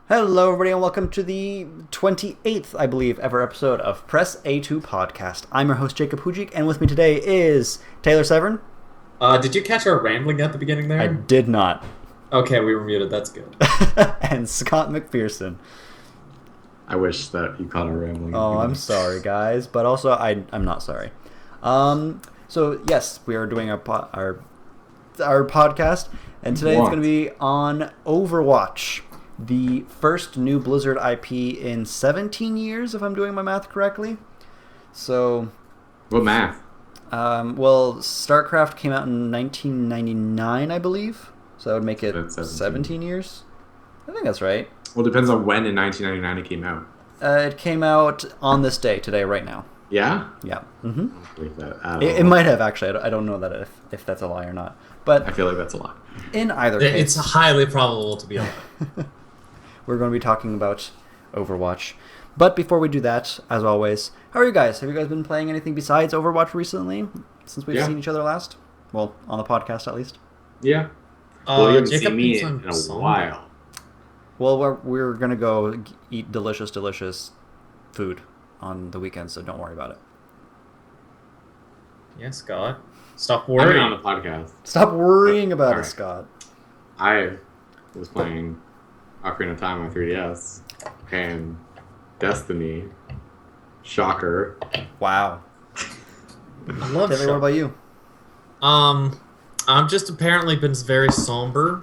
Hello, everybody, and welcome to the 28th, I believe, ever episode of Press A2 Podcast. I'm your host, Jacob Hujik, and with me today is Taylor Severn. Did you catch our rambling at the beginning there? I did not. Okay, we were muted. That's good. And Scott McPherson. I wish that you caught our rambling. Oh, I'm sorry, guys, but also I'm not sorry. So yes, we are doing our podcast, and today it's going to be on Overwatch, the first new Blizzard IP in 17 years, if I'm doing my math correctly. So, what math? Well, StarCraft came out in 1999, I believe. So that would make it 17 years. I think that's right. Well, it depends on when in 1999 it came out. It came out on this day, today, right now. Yeah? Yeah. I don't believe that. It might have, actually. I don't know that if that's a lie or not. But I feel like that's a lie. In either case, It's highly probable to be a lie. We're going to be talking about Overwatch. But before we do that, as always, how are you guys? Have you guys been playing anything besides Overwatch recently, since we've seen each other last? Well, on the podcast, at least. Yeah. Well, you haven't Jacob seen me thinks in I'm a somber. while. Well, we're going to go eat delicious food on the weekend, so don't worry about it. Yeah, Scott. Stop I'm worrying. on the podcast. Stop worrying about it, Alright. Scott. I was playing Ocarina of Time on 3DS and Destiny. Shocker. Wow. I love Taylor, what about you? I'm just apparently been very somber.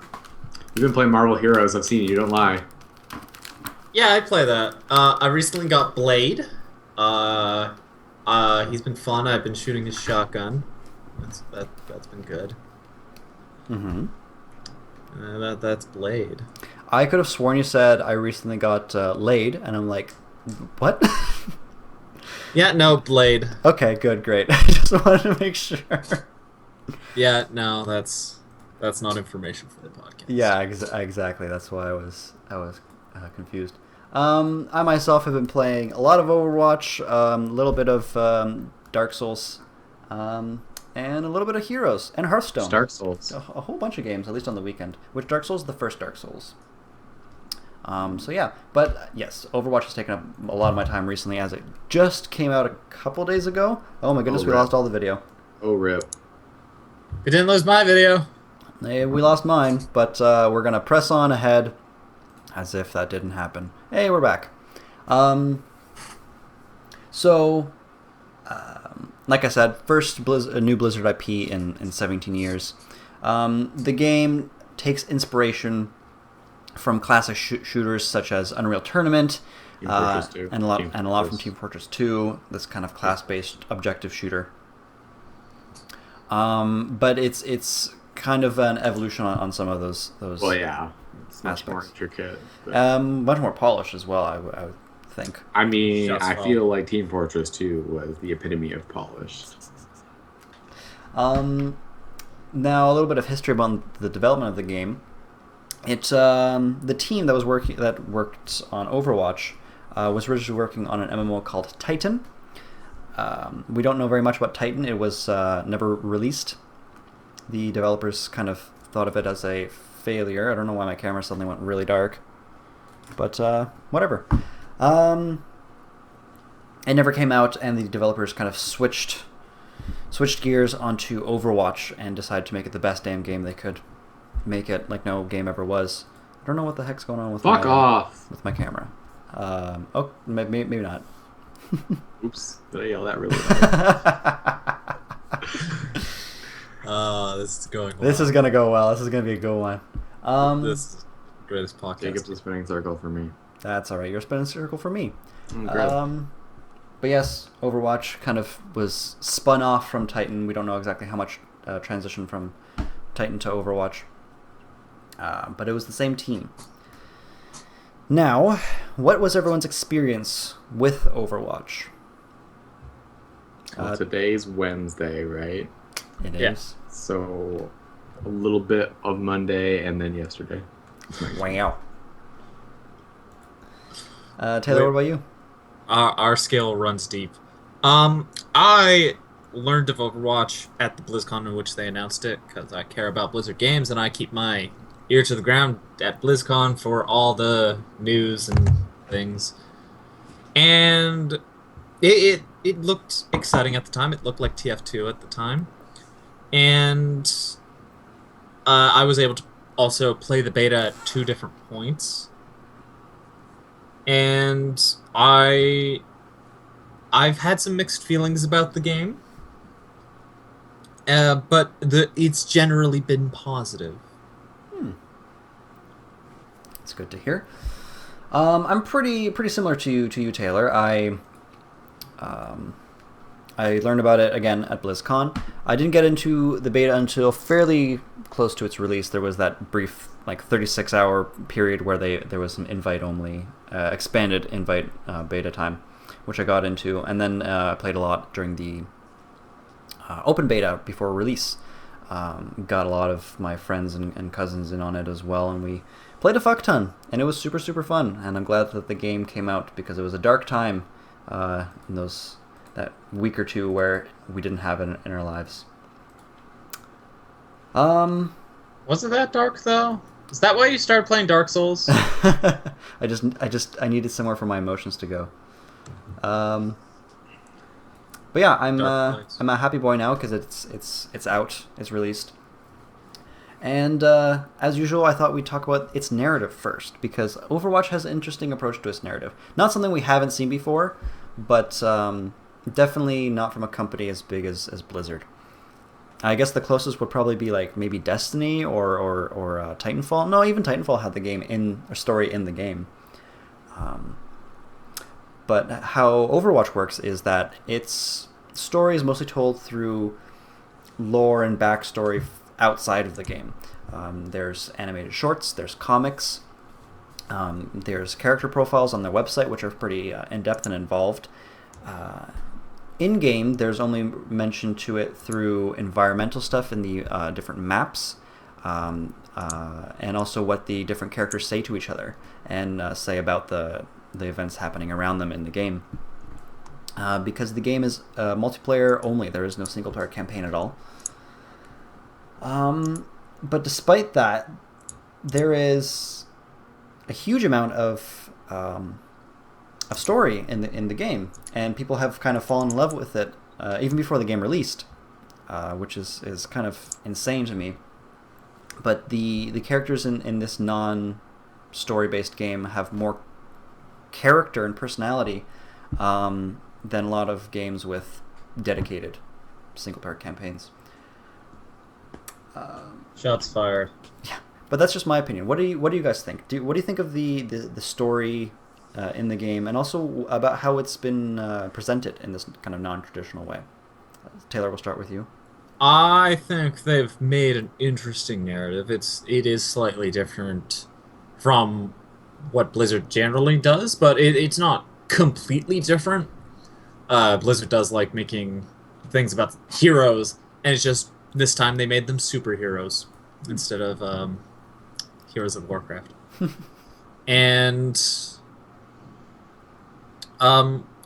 You've been playing Marvel Heroes. I've seen you. You don't lie. Yeah, I play that. I recently got Blade. He's been fun. I've been shooting his shotgun. That's been good. Mm-hmm. That's Blade. I could have sworn you said I recently got laid, and I'm like, what? Yeah, no, Blade. Okay, good, great. I just wanted to make sure. Yeah, no, that's not information for the podcast. Yeah, exactly. That's why I was confused. I myself have been playing a lot of Overwatch, a little bit of Dark Souls, and a little bit of Heroes and Hearthstone. Dark Souls. A whole bunch of games, at least on the weekend. Which Dark Souls is the first Dark Souls. So yeah, but yes, Overwatch has taken up a lot of my time recently, as it just came out a couple days ago. Oh my goodness, we rip. lost all the video. Oh, rip. We didn't lose my video. Hey, we lost mine, but we're gonna press on ahead, as if that didn't happen. Hey, we're back. Like I said, first a new Blizzard IP in 17 years. The game takes inspiration from classic shooters such as Unreal Tournament, Team Fortress 2. and a lot Team from Fortress. Team Fortress 2. This kind of class-based objective shooter. But it's kind of an evolution on some of those. Well, yeah. It's much more Aspects. intricate. But... Much more polished as well, I would think. I mean, Shots I fired. feel like Team Fortress 2 was the epitome of polished. Now a little bit of history about the development of the game. It's the team that worked on Overwatch was originally working on an MMO called Titan. We don't know very much about Titan. It was never released. The developers kind of thought of it as a failure. I don't know why my camera suddenly went really dark, but whatever. It never came out, and the developers kind of switched gears onto Overwatch and decided to make it the best damn game they could make it, like no game ever was. I don't know what the heck's going on with Fuck off! with my camera. Oh, maybe not. Oops. Did I yell that really loud? This is going well. This is gonna go well. This is gonna be a good one. This is the greatest podcast. Jacob's a spinning circle for me. That's all right. You're spinning a circle for me. Great. But yes, Overwatch kind of was spun off from Titan. We don't know exactly how much transition from Titan to Overwatch. But it was the same team. Now, what was everyone's experience with Overwatch? Well, today's Wednesday, right? It Yeah. is. So a little bit of Monday and then yesterday. Wow. Taylor, what about you? Our scale runs deep. I learned of Overwatch at the BlizzCon in which they announced it because I care about Blizzard games and I keep my ear to the ground at BlizzCon for all the news and things. And it looked exciting at the time. It looked like TF2 at the time. And I was able to also play the beta at 2 different points. And I've had some mixed feelings about the game. But it's generally been positive. It's good to hear. I'm pretty similar to you, Taylor. I learned about it again at BlizzCon. I didn't get into the beta until fairly close to its release. There was that brief, like 36-hour period where there was some invite only, expanded invite beta time, which I got into, and then I played a lot during the open beta before release. Got a lot of my friends and cousins in on it as well, and we played a fuck ton, and it was super fun. And I'm glad that the game came out because it was a dark time in that week or two where we didn't have it in our lives. Was it that dark though? Is that why you started playing Dark Souls? I needed somewhere for my emotions to go. But yeah, I'm a happy boy now because it's out, it's released. And as usual, I thought we'd talk about its narrative first, because Overwatch has an interesting approach to its narrative. Not something we haven't seen before, but definitely not from a company as big as Blizzard. I guess the closest would probably be like maybe Destiny or Titanfall. No, even Titanfall had a story in the game. But how Overwatch works is that its story is mostly told through lore and backstory outside of the game. There's animated shorts, there's comics, there's character profiles on their website, which are pretty in-depth and involved. In-game, there's only mention to it through environmental stuff in the different maps, and also what the different characters say to each other, and say about the events happening around them in the game. Because the game is multiplayer only, there is no single-player campaign at all. But despite that, there is a huge amount of story in the game, and people have kind of fallen in love with it even before the game released, which is kind of insane to me. But the characters in this non-story-based game have more character and personality than a lot of games with dedicated single-player campaigns. Shots fired. Yeah, but that's just my opinion. What do you guys think? What do you think of the story in the game, and also about how it's been presented in this kind of non-traditional way? Taylor, we'll start with you. I think they've made an interesting narrative. It is slightly different from what Blizzard generally does, but it's not completely different. Blizzard does like making things about heroes, and it's just this time they made them superheroes instead of Heroes of Warcraft. And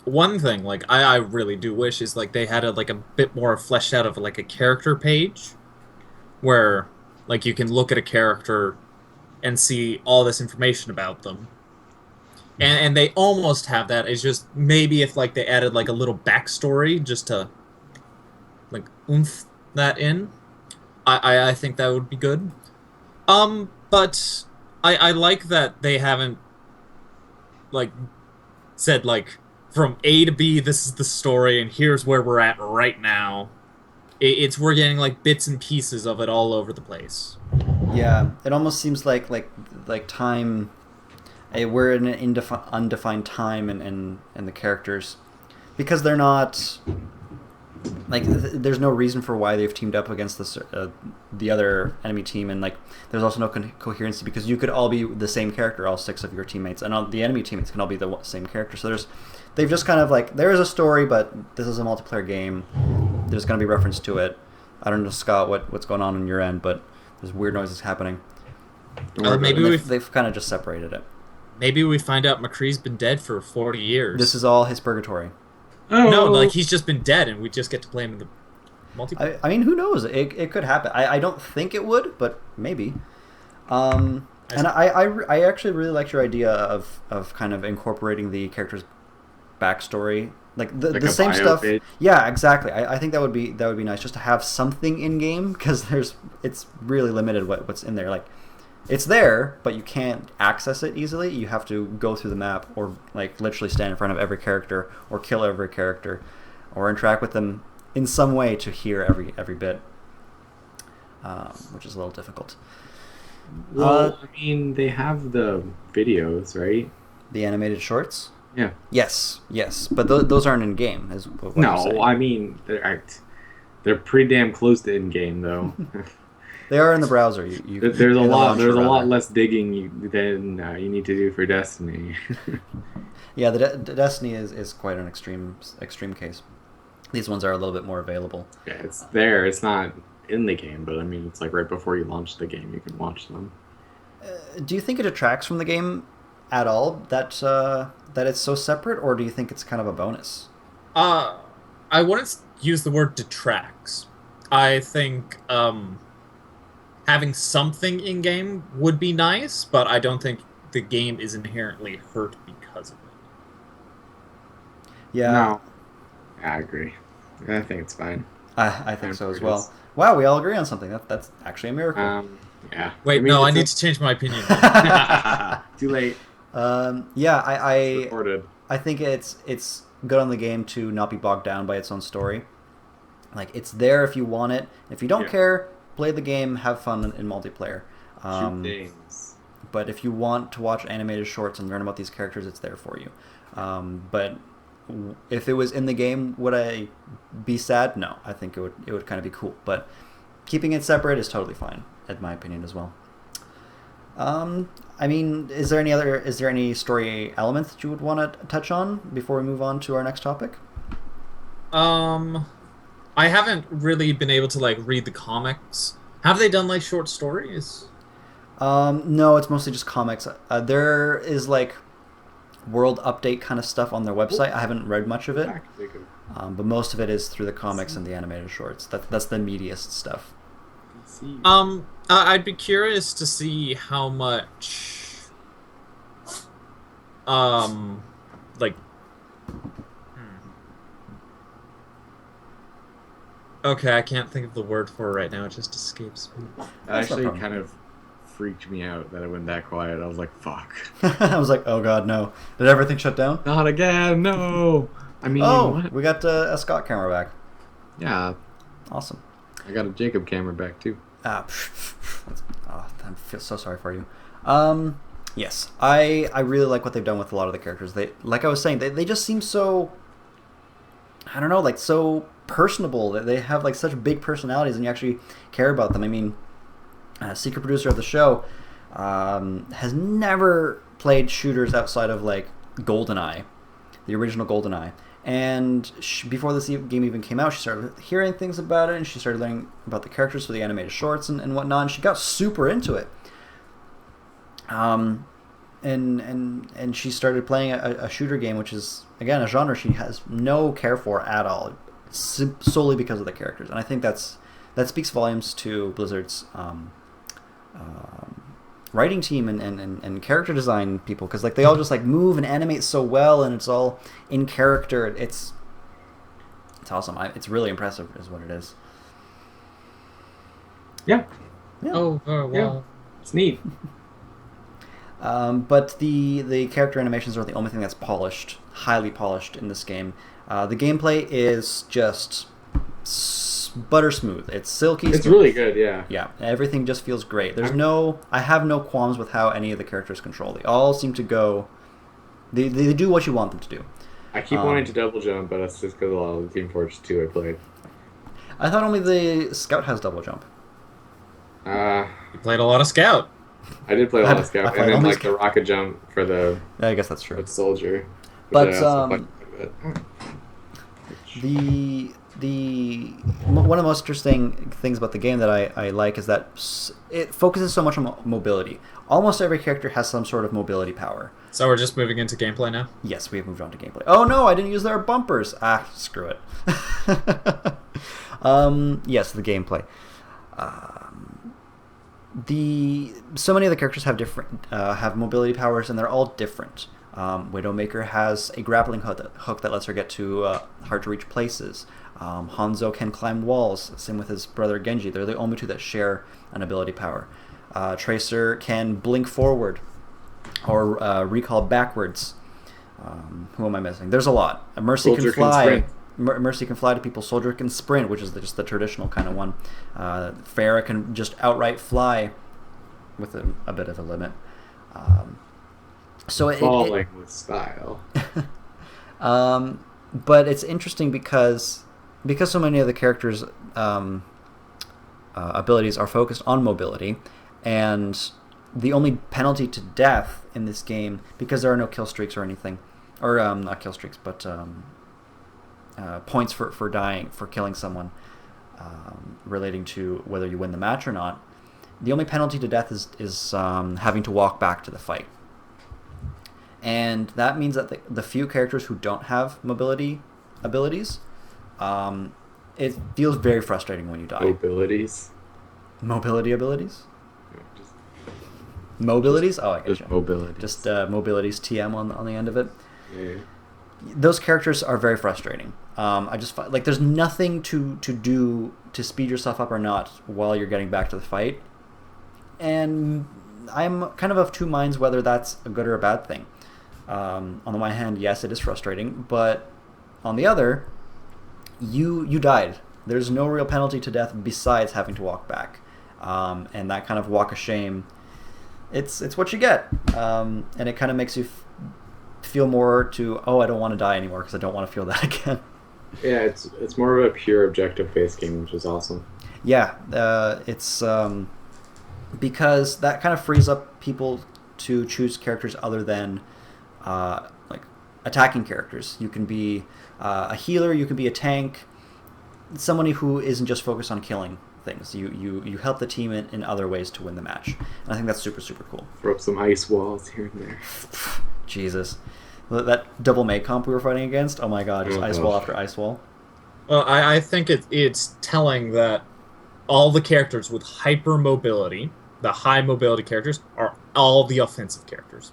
one thing like I really do wish is like they had a bit more fleshed out of like a character page where like you can look at a character and see all this information about them. And they almost have that. It's just maybe if like they added like a little backstory just to like oomph that in, I think that would be good. But I like that they haven't like said like from A to B this is the story and here's where we're at right now. We're getting like bits and pieces of it all over the place. Yeah, it almost seems like time. We're in an undefined time and the characters, because they're not like there's no reason for why they've teamed up against the other enemy team, and like there's also no coherency because you could all be the same character, all 6 of your teammates, and all the enemy teammates can all be the same character. So they've just kind of like there is a story, but this is a multiplayer game. There's going to be reference to it. I don't know, Scott, what's going on your end, but there's weird noises happening. Maybe they've kind of just separated it. Maybe we find out McCree's been dead for 40 years. This is all his purgatory. Oh. No, like he's just been dead, and we just get to play him in the multiplayer. I mean, who knows? It could happen. I don't think it would, but maybe. And I actually really liked your idea of kind of incorporating the character's backstory, like Like the a same bio stuff. page? Yeah, exactly. I think that would be nice just to have something in game because it's really limited what's in there. Like it's there, but you can't access it easily. You have to go through the map or like literally stand in front of every character or kill every character or interact with them in some way to hear every bit, which is a little difficult. Well, I mean, they have the videos, right? The animated shorts. Yeah. Yes, but those aren't in game. Is what you're saying. No, I mean they're pretty damn close to in game though. They are in the browser. There's a in the lot. launcher, There's a lot rather. less digging than you need to do for Destiny. Yeah, the Destiny is quite an extreme case. These ones are a little bit more available. Yeah, it's there. It's not in the game, but I mean, it's like right before you launch the game, you can watch them. Do you think it detracts from the game at all that it's so separate, or do you think it's kind of a bonus? I wouldn't use the word detracts. I think having something in game would be nice, but I don't think the game is inherently hurt because of it. Yeah, No, I agree. I think it's fine. I think so as well. Wow, we all agree on something. That's actually a miracle. Yeah. Wait, no, I need to change my opinion. Too late. Yeah, It's recorded. I think it's good on the game to not be bogged down by its own story. Like it's there if you want it. If you don't care, play the game, have fun in multiplayer. Shoot things. But if you want to watch animated shorts and learn about these characters, it's there for you. But if it was in the game, would I be sad? No, I think it would kind of be cool. But keeping it separate is totally fine, in my opinion as well. I mean, is there any story elements that you would want to touch on before we move on to our next topic? I haven't really been able to like read the comics. Have they done like short stories? No, it's mostly just comics. There is like world update kind of stuff on their website. I haven't read much of it, but most of it is through the comics and the animated shorts. That's the meatiest stuff. I'd be curious to see how much, like, okay, I can't think of the word for it right now. It just escapes me. That actually kind of freaked me out that it went that quiet. I was like, fuck. I was like, oh god, no. Did everything shut down? Not again, no. I mean, what? We got a Scott camera back. Yeah. Awesome. I got a Jacob camera back too. I feel so sorry for you. Yes, I really like what they've done with a lot of the characters. They, like I was saying, they just seem so, I don't know, like so personable. They have like such big personalities, and you actually care about them. I mean, secret producer of the show has never played shooters outside of like GoldenEye, the original GoldenEye. And before this game even came out, she started hearing things about it, and she started learning about the characters for the animated shorts and whatnot. And she got super into it. And she started playing a shooter game, which is again a genre she has no care for at all, solely because of the characters. And I think that speaks volumes to Blizzard's writing team and character design people, because like they all just like move and animate so well, and it's all in character. It's awesome. It's really impressive is what it is. Yeah. Oh, wow. Yeah. It's neat. But the character animations are the only thing that's polished, highly polished in this game. The gameplay is just butter smooth. It's silky. It's smooth. really good, yeah. Yeah, everything just feels great. I have no qualms with how any of the characters control. They all seem to go. They do what you want them to do. I keep wanting to double jump, but that's just because a lot of the Team Fortress 2 I played. I thought only the Scout has double jump. You played a lot of Scout. I did play a lot of Scout, and then like Scout. the rocket jump for the Yeah, I guess that's true. soldier. But one of the most interesting things about the game that I like is that it focuses so much on mobility. Almost every character has some sort of mobility power. So we're just moving into gameplay now? Yes, we have moved on to gameplay. Oh no, I didn't use their bumpers. Screw it. Yes, the gameplay. So many of the characters have mobility powers, and they're all different. Widowmaker has a grappling hook that lets her get to hard to reach places. Hanzo can climb walls. Same with his brother Genji. They're the only two that share an ability power. Tracer can blink forward or recall backwards. Who am I missing? There's a lot. Mercy Soldier can fly. sprint. Mercy can fly to people. Soldier can sprint, which is just the traditional kind of one. Pharah can just outright fly, with a bit of a limit. So Falling with style. but it's interesting because so many of the characters' abilities are focused on mobility, and the only penalty to death in this game, because there are no kill streaks or anything, or not kill streaks, but points for killing someone, relating to whether you win the match or not. The only penalty to death is having to walk back to the fight. And that means that the few characters who don't have mobility abilities, it feels very frustrating when you die. Mobility abilities? Just Mobilities? Oh, I get just you. mobility. Just mobilities TM on the end of it. Yeah. Those characters are very frustrating. I just like there's nothing to do to speed yourself up or not while you're getting back to the fight. And I'm kind of two minds whether that's a good or a bad thing. On the one hand, yes, it is frustrating, but on the other, you died. There's no real penalty to death besides having to walk back, and that kind of walk of shame. It's what you get, and it kind of makes you feel more to I don't want to die anymore because I don't want to feel that again. Yeah, it's more of a pure objective-based game, which is awesome. Yeah, it's because that kind of frees up people to choose characters other than like attacking characters. You can be a healer, you can be a tank, somebody who isn't just focused on killing things. You help the team in other ways to win the match. And I think that's super, super cool. Throw up some ice walls here and there. Jesus. That double May comp we were fighting against, oh my god, just ice wall after ice wall. Well, I think it's telling that all the characters with hyper mobility, the high mobility characters, are all the offensive characters.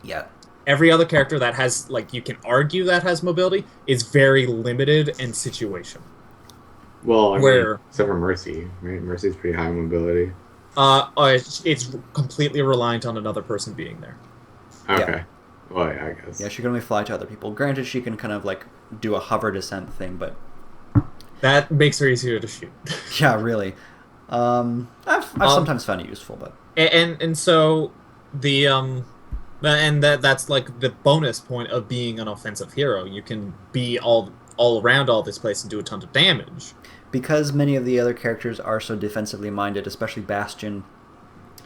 Yeah. Every other character that has, like, you can argue that has mobility is very limited and situational. Well, I mean, except for Mercy, right? Mercy's pretty high mobility. It's completely reliant on another person being there. Okay. Yeah. Well, yeah, I guess. Yeah, she can only fly to other people. Granted, she can kind of like do a hover descent thing, but that makes her easier to shoot. Yeah, really. I've sometimes found it useful, but and so the and that's like the bonus point of being an offensive hero. You can be all around all this place and do a ton of damage. Because many of the other characters are so defensively minded, especially Bastion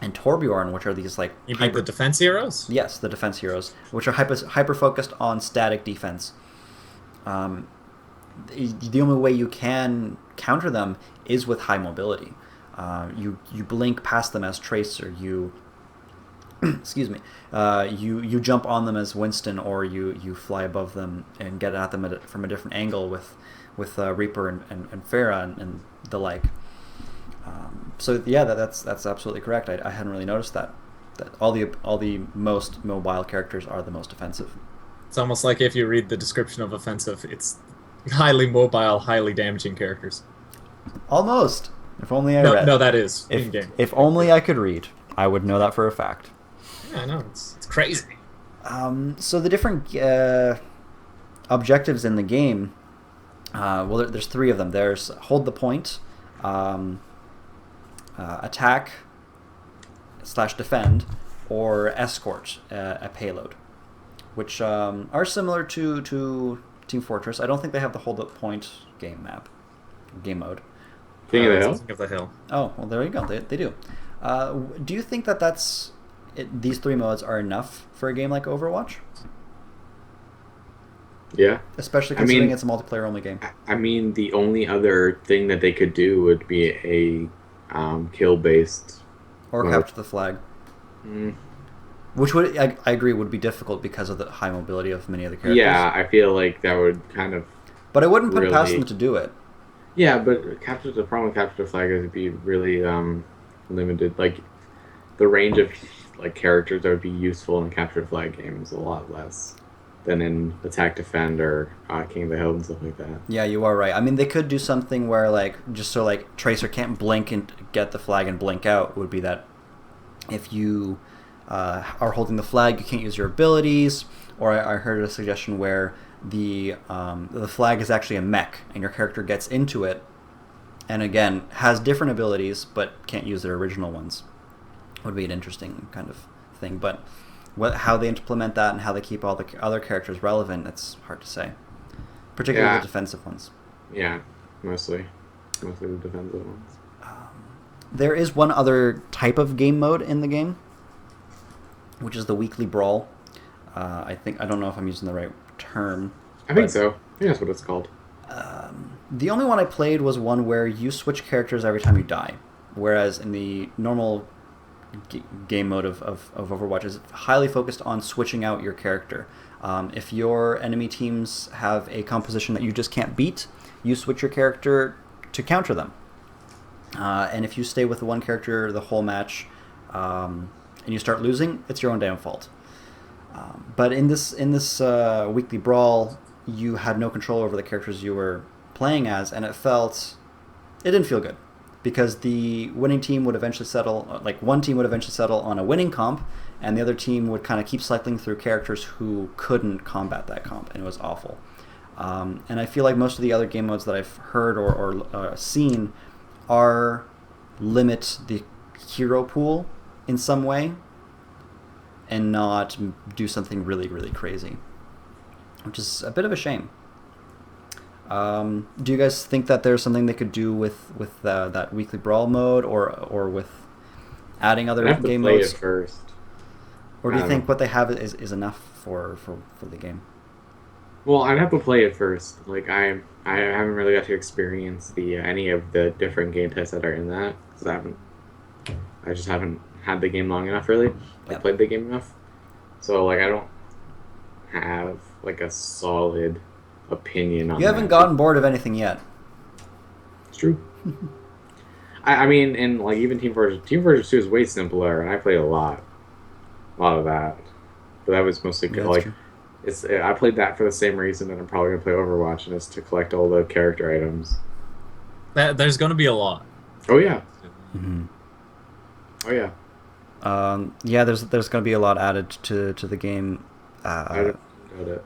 and Torbjorn, which are these like you mean the defense heroes? Yes, the defense heroes, which are hyper focused on static defense. The only way you can counter them is with high mobility. You blink past them as Tracer. You excuse me. You jump on them as Winston, or you fly above them and get at them from a different angle with Reaper and Pharah and the like. So yeah, that's absolutely correct. I hadn't really noticed that all the most mobile characters are the most offensive. It's almost like if you read the description of offensive, it's highly mobile, highly damaging characters. Almost. If only I read. No, that is in-game. If only I could read, I would know that for a fact. Yeah, I know. It's crazy. So the different objectives in the game, well, there's three of them. There's hold the point, attack / defend, or escort a payload, which are similar to Team Fortress. I don't think they have the hold the point game mode. King of the Hill? King of the Hill. Oh, well, there you go. They do. Do you think that's these three modes are enough for a game like Overwatch? Yeah. Especially considering it's a multiplayer-only game. I mean, the only other thing that they could do would be a kill-based... Or capture the flag. Which would, I agree, would be difficult because of the high mobility of many of the characters. Yeah, I feel like that would kind of... But I wouldn't put it past them to do it. Yeah, but the problem with capture the flag is it'd be really limited. Like the range of like characters that would be useful in a capture the flag game is a lot less than in attack defend or King of the Hill and stuff like that. Yeah, you are right. I mean, they could do something where like just so like Tracer can't blink and get the flag and blink out would be that if you are holding the flag, you can't use your abilities. Or I heard a suggestion where the flag is actually a mech and your character gets into it and again has different abilities but can't use their original ones. Would be an interesting kind of thing, but how they implement that and how they keep all the other characters relevant, it's hard to say. Particularly the defensive ones. Yeah, mostly the defensive ones. There is one other type of game mode in the game, which is the weekly brawl. I don't know if I'm using the right term. I think so. I think that's what it's called. The only one I played was one where you switch characters every time you die, whereas in the normal game mode of Overwatch is highly focused on switching out your character. If your enemy teams have a composition that you just can't beat, you switch your character to counter them. And if you stay with the one character the whole match and you start losing, it's your own damn fault. But in this weekly brawl, you had no control over the characters you were playing as, and it didn't feel good. Because the winning team would eventually settle, like one team would eventually settle on a winning comp, and the other team would kind of keep cycling through characters who couldn't combat that comp, and it was awful. And I feel like most of the other game modes that I've heard or seen are limit the hero pool in some way, and not do something really, really crazy, which is a bit of a shame. Do you guys think that there's something they could do with that weekly brawl mode, or with adding other game modes? I have to play it first. Or do you think what they have is enough for the game? Well, I'd have to play it first. Like I haven't really got to experience any of the different game types that are in that, because I just haven't had the game long enough really. Yep. Played the game enough, so like I don't have like a solid opinion on. You haven't gotten bored of anything yet. It's true. I mean, and like even Team Fortress 2 is way simpler, and I played a lot of that. But that was mostly like true. I played that for the same reason that I'm probably gonna play Overwatch, and it's to collect all the character items. There's going to be a lot. Oh yeah. Mm-hmm. Oh yeah. Yeah, there's going to be a lot added to the game. I don't know that.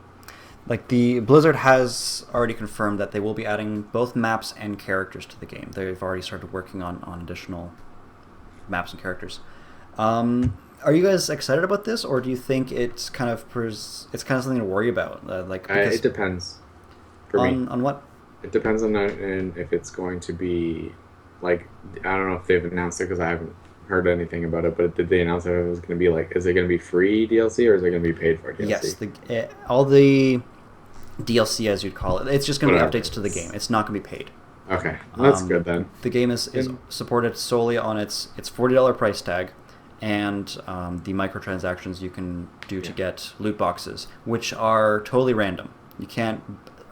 Like the Blizzard has already confirmed that they will be adding both maps and characters to the game. They've already started working on additional maps and characters. Are you guys excited about this, or do you think it's kind of something to worry about? It depends. For me, on what? It depends on if it's going to be like, I don't know if they've announced it because I haven't heard anything about it. But did they announce that it was going to be like? Is it going to be free DLC or is it going to be paid for DLC? Yes, all the DLC, as you'd call it, it's just going to be updates to the game. It's not going to be paid. Okay, that's good then. The game is supported solely on its $40 price tag, and the microtransactions you can do to get loot boxes, which are totally random. You can't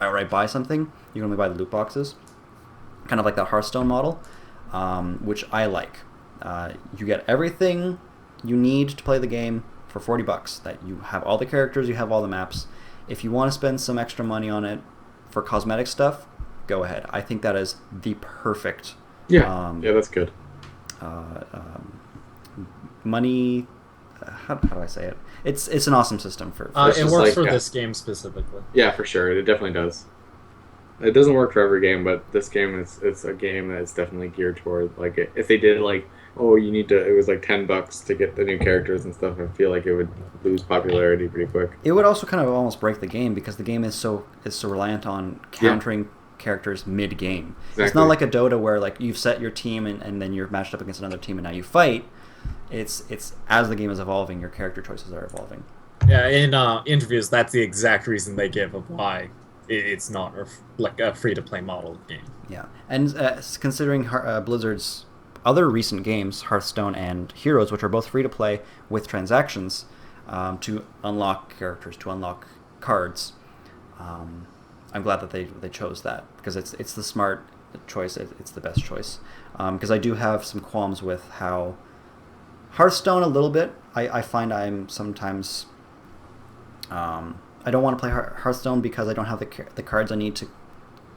outright buy something. You can only buy the loot boxes, kind of like that Hearthstone model, which I like. You get everything you need to play the game for $40. That you have all the characters, you have all the maps. If you want to spend some extra money on it for cosmetic stuff, go ahead. I think that is the perfect. Yeah, that's good. Money. How do I say it? It's an awesome system for it works for this game specifically. Yeah, for sure. It definitely does. It doesn't work for every game, but this game it's a game that's definitely geared toward like if they did like you need to it was like $10 to get the new characters and stuff. I feel like it would lose popularity pretty quick. It would also kind of almost break the game because the game is so reliant on countering characters mid game. Exactly. It's not like a Dota where like you've set your team and then you're matched up against another team and now you fight. It's as the game is evolving, your character choices are evolving. Yeah, in interviews, that's the exact reason they give of why it's not like a free-to-play model game. Yeah, and considering Blizzard's other recent games, Hearthstone and Heroes, which are both free-to-play with transactions to unlock characters, to unlock cards, I'm glad that they chose that because it's the smart choice, it's the best choice. Because I do have some qualms with how Hearthstone a little bit. I find I'm sometimes I don't want to play Hearthstone because I don't have the cards I need to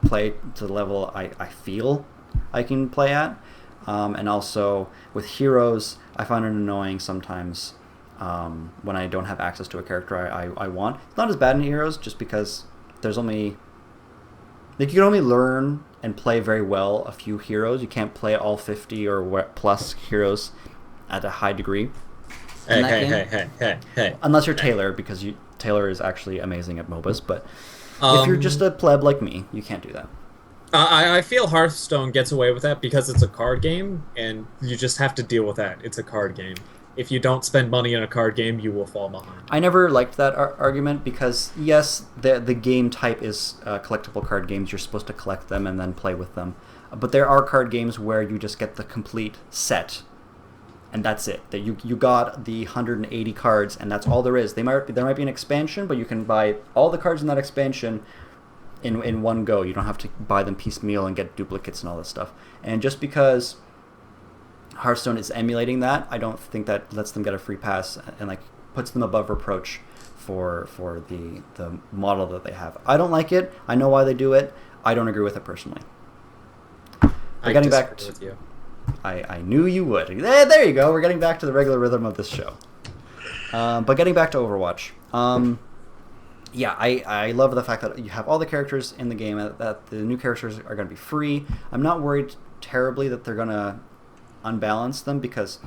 play to the level I feel I can play at. And also with heroes, I find it annoying sometimes when I don't have access to a character I want. It's not as bad in heroes just because there's only... Like, you can only learn and play very well a few heroes. You can't play all 50 or plus heroes at a high degree. Hey. Unless you're Taylor, because Taylor is actually amazing at MOBAs, but if you're just a pleb like me, you can't do that. I feel Hearthstone gets away with that because it's a card game, and you just have to deal with that. It's a card game. If you don't spend money in a card game, you will fall behind. I never liked that argument because, yes, the game type is collectible card games. You're supposed to collect them and then play with them. But there are card games where you just get the complete set, and that's it. That you got the 180 cards, and that's all there is. There might be an expansion, but you can buy all the cards in that expansion in one go. You don't have to buy them piecemeal and get duplicates and all this stuff. And just because Hearthstone is emulating that, I don't think that lets them get a free pass and like puts them above reproach for the model that they have. I don't like it. I know why they do it. I don't agree with it personally. Getting back to, with you. I knew you would. There you go. We're getting back to the regular rhythm of this show. But getting back to Overwatch. Yeah, I love the fact that you have all the characters in the game, that the new characters are going to be free. I'm not worried terribly that they're going to unbalance them because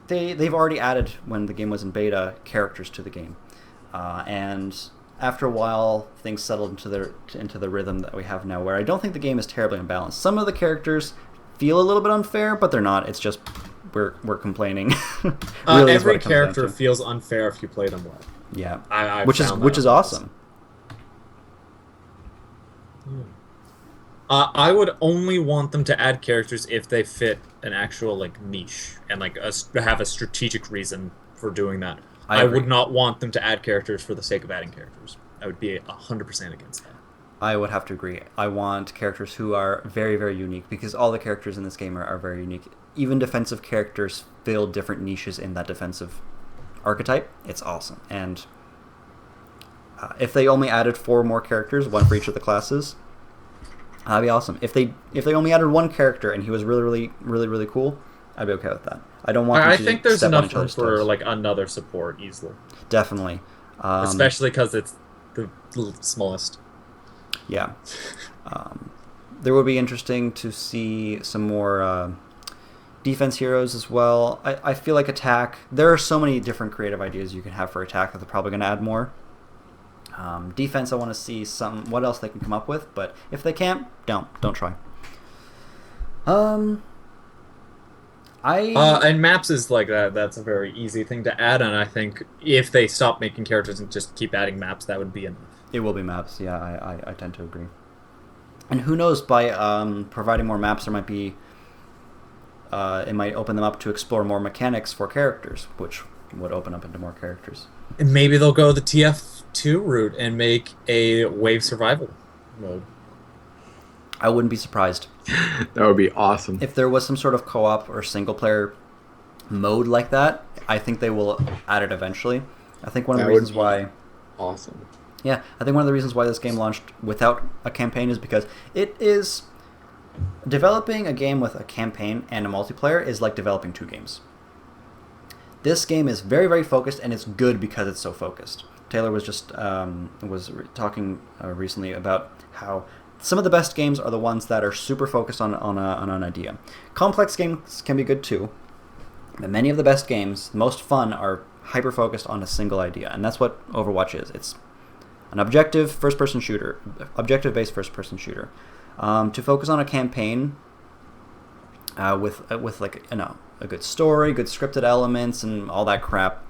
they've already added, when the game was in beta, characters to the game. And after a while, things settled into the rhythm that we have now, where I don't think the game is terribly unbalanced. Some of the characters feel a little bit unfair, but they're not. It's just we're complaining. Really every character feels unfair if you play them well. Yeah, which is awesome. I would only want them to add characters if they fit an actual like niche and like have a strategic reason for doing that. I would not want them to add characters for the sake of adding characters. I would be 100% against that. I would have to agree. I want characters who are very, very unique, because all the characters in this game are very unique. Even defensive characters fill different niches in that defensive archetype. It's awesome. And if they only added 4 more characters, one for each of the classes, that'd be awesome. If they only added one character and he was really cool, I'd be okay with that. I don't want. I think there's enough room for like another support easily. Definitely, especially because it's the smallest. Yeah, there would be interesting to see some more defense heroes as well. I feel like attack. There are so many different creative ideas you can have for attack that they're probably going to add more. Defense, I want to see what else they can come up with, but if they can't, don't try. And maps is like that. That's a very easy thing to add, and I think if they stop making characters and just keep adding maps, that would be enough. It will be maps. Yeah, I tend to agree. And who knows? By providing more maps, there might be. It might open them up to explore more mechanics for characters, which would open up into more characters. And maybe they'll go the TF2 route and make a wave survival mode. I wouldn't be surprised. That would be awesome. If there was some sort of co-op or single-player mode like that, I think they will add it eventually. I think one of the reasons why... Awesome. Yeah, I think one of the reasons why this game launched without a campaign is because it is... Developing a game with a campaign and a multiplayer is like developing 2 games. This game is very, very focused, and it's good because it's so focused. Taylor was just talking recently about how some of the best games are the ones that are super focused on an idea. Complex games can be good too, but many of the best games, most fun, are hyper-focused on a single idea, and that's what Overwatch is. It's an objective first-person shooter, objective-based first-person shooter. To focus on a campaign with like a good story, good scripted elements, and all that crap,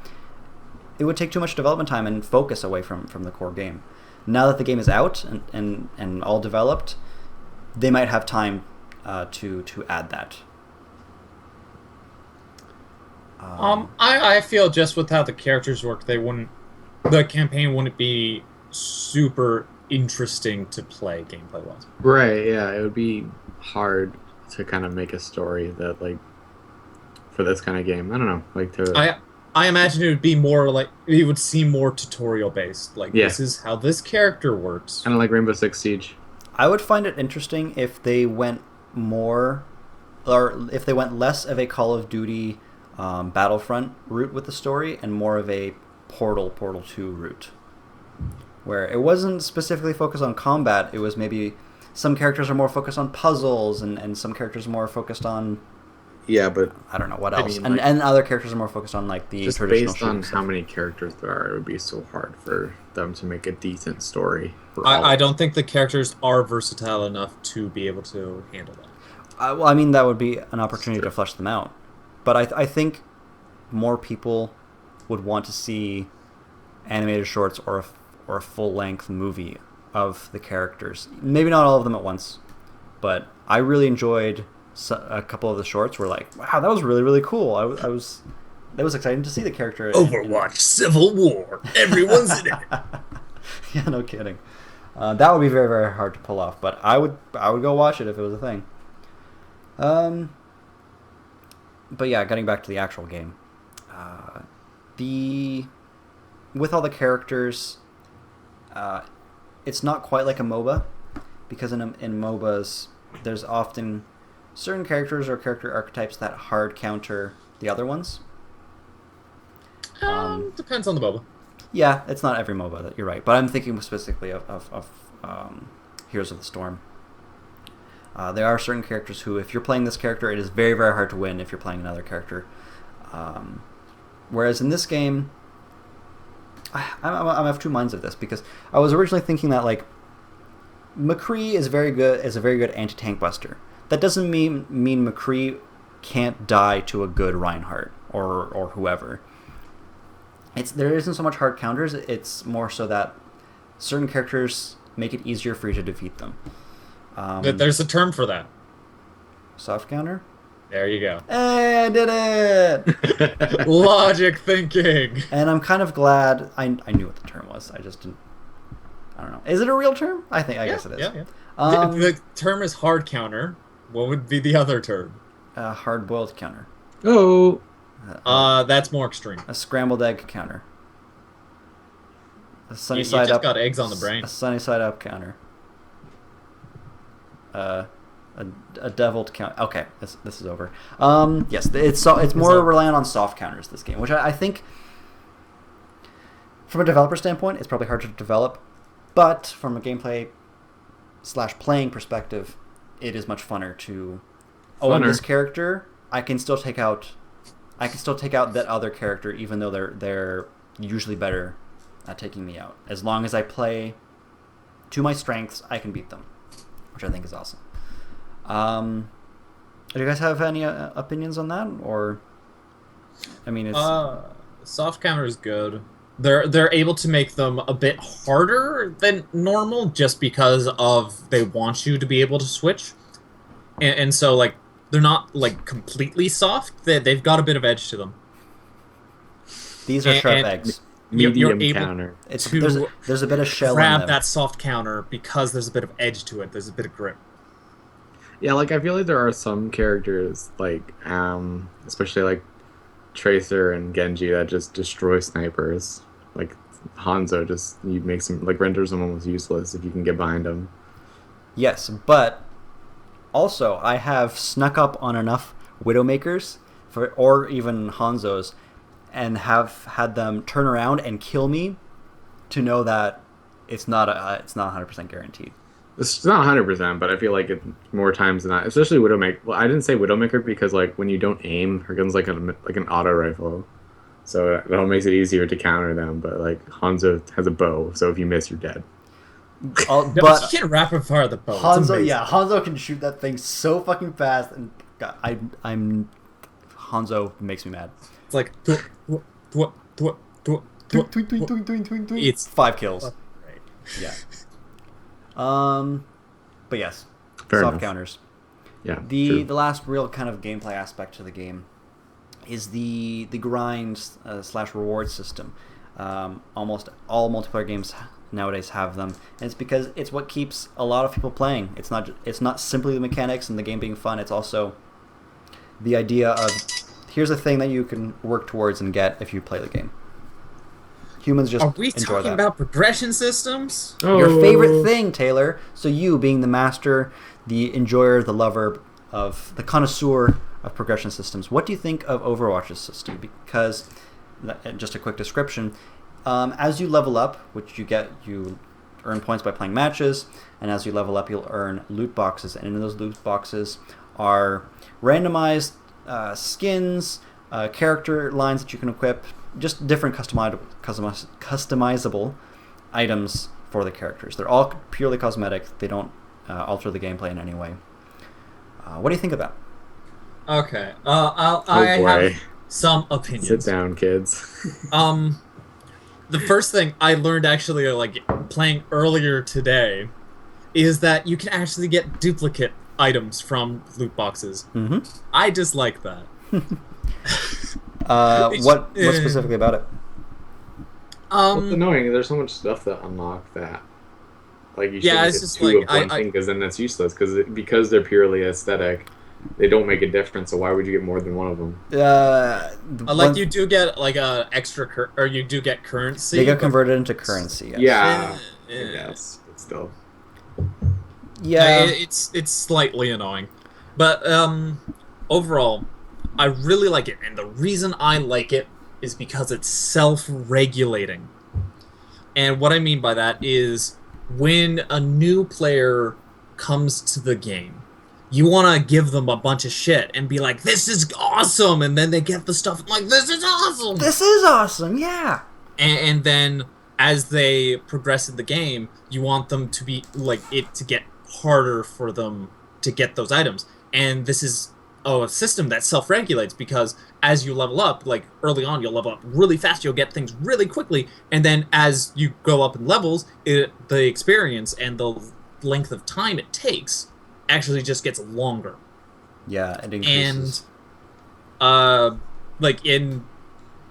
it would take too much development time and focus away from the core game. Now that the game is out and all developed, they might have time to add that. I feel just with how the characters work, the campaign wouldn't be super interesting to play gameplay wise. Right, yeah, it would be hard to kind of make a story that like for this kind of game. I don't know, like to I imagine it would be more like it would seem more tutorial based. Like yeah, this is how this character works. kind of like Rainbow Six Siege. I would find it interesting if they went more, or if they went less of a Call of Duty Battlefront route with the story and more of a Portal 2 route, where it wasn't specifically focused on combat. It was maybe some characters are more focused on puzzles, and some characters are more focused on, Yeah, but I don't know what I else, mean, and like, and other characters are more focused on like the just traditional based on shooting how stuff. many characters there are, it would be so hard for them to make a decent story. For all I of don't think the characters are versatile enough to be able to handle that. Well, I mean, that would be an opportunity to flesh them out. But I think more people would want to see animated shorts or a full-length movie of the characters. Maybe not all of them at once, but I really enjoyed a couple of the shorts. Were like, wow, that was really, really cool. That was exciting to see the character. Overwatch Civil War. Everyone's in it. Yeah, no kidding. That would be very, very hard to pull off, but I would go watch it if it was a thing. But yeah, getting back to the actual game, with all the characters, it's not quite like a MOBA, because in MOBAs there's often certain characters or character archetypes that hard counter the other ones. Depends on the MOBA. Yeah, it's not every MOBA, that you're right, but I'm thinking specifically of Heroes of the Storm. There are certain characters who, if you're playing this character, it is very, very hard to win if you're playing another character. Whereas in this game, I'm of two minds of this, because I was originally thinking that like McCree is a very good anti-tank buster. That doesn't mean McCree can't die to a good Reinhardt or whoever. There isn't so much hard counters. It's more so that certain characters make it easier for you to defeat them. There's a term for that. Soft counter? There you go. Hey, I did it! Logic thinking. And I'm kind of glad I knew what the term was. I just didn't. I don't know. Is it a real term? I guess it is. Yeah. The term is hard counter. What would be the other term? Hard boiled counter. Oh, that's more extreme. A scrambled egg counter. A sunny You side just up. got eggs on the brain. A sunny side up counter. A deviled count. Okay, this is over. Yes, it's more reliant on soft counters, this game, which I think, from a developer standpoint, it's probably hard to develop, but from a gameplay / playing perspective, it is much funner to own this character. I can still take out that other character, even though they're usually better at taking me out. As long as I play to my strengths, I can beat them, which I think is awesome. Do you guys have any opinions on that, or? I mean, it's soft counter is good. They're able to make them a bit harder than normal, just because they want you to be able to switch, and so like they're not like completely soft. They've got a bit of edge to them. These are sharp eggs. Medium counter. There's a bit of shell. Grab in them. that soft counter because there's a bit of edge to it. There's a bit of grip. Yeah, like I feel like there are some characters like especially like Tracer and Genji that just destroy snipers. Like Hanzo makes him like renders him almost useless if you can get behind him. Yes, but also I have snuck up on enough Widowmakers or even Hanzos and have had them turn around and kill me to know that it's not 100% guaranteed. It's not 100%, but I feel like it more times than not, especially Widowmaker. Well, I didn't say Widowmaker because like when you don't aim, her gun's like an auto rifle, so it all makes it easier to counter them. But like Hanzo has a bow, so if you miss, you're dead. But you can't rapid fire the bow. Hanzo can shoot that thing so fucking fast, and God, Hanzo makes me mad. It's like It's 5 kills. Right. Yeah. But yes, Fair soft enough. counters. Yeah. The last real kind of gameplay aspect to the game is the grind / reward system. Almost all multiplayer games nowadays have them, and it's because it's what keeps a lot of people playing. It's not simply the mechanics and the game being fun. It's also the idea of here's a thing that you can work towards and get if you play the game. Humans just Are we enjoy talking that. about progression systems? Your favorite thing, Taylor. So you, being the master, the enjoyer, the lover of the connoisseur of progression systems, what do you think of Overwatch's system? Because, just a quick description, as you level up, which you earn points by playing matches, and as you level up, you'll earn loot boxes, and in those loot boxes are randomized skins, character lines that you can equip, just different customizable items for the characters. They're all purely cosmetic. They don't alter the gameplay in any way. What do you think of that? Okay. I have some opinions. Sit down, kids. The first thing I learned actually, like, playing earlier today, is that you can actually get duplicate items from loot boxes. Mm-hmm. I dislike that. What specifically about it? It's annoying. There's so much stuff to unlock that. Like, you shouldn't get two of one thing, because then that's useless. Because they're purely aesthetic, they don't make a difference. So why would you get more than one of them? You do get like a extra, or you do get currency. They get converted into currency. Yes. Yeah, yes, but still. Yeah, it's slightly annoying, but overall, I really like it, and the reason I like it is because it's self-regulating. And what I mean by that is, when a new player comes to the game, you want to give them a bunch of shit and be like, this is awesome, and then they get the stuff like, this is awesome! This is awesome, yeah! And then, as they progress in the game, you want them to be, like, it to get harder for them to get those items. And this is a system that self-regulates, because as you level up, like, early on, you'll level up really fast, you'll get things really quickly, and then as you go up in levels, the experience and the length of time it takes actually just gets longer. Yeah, it increases. And,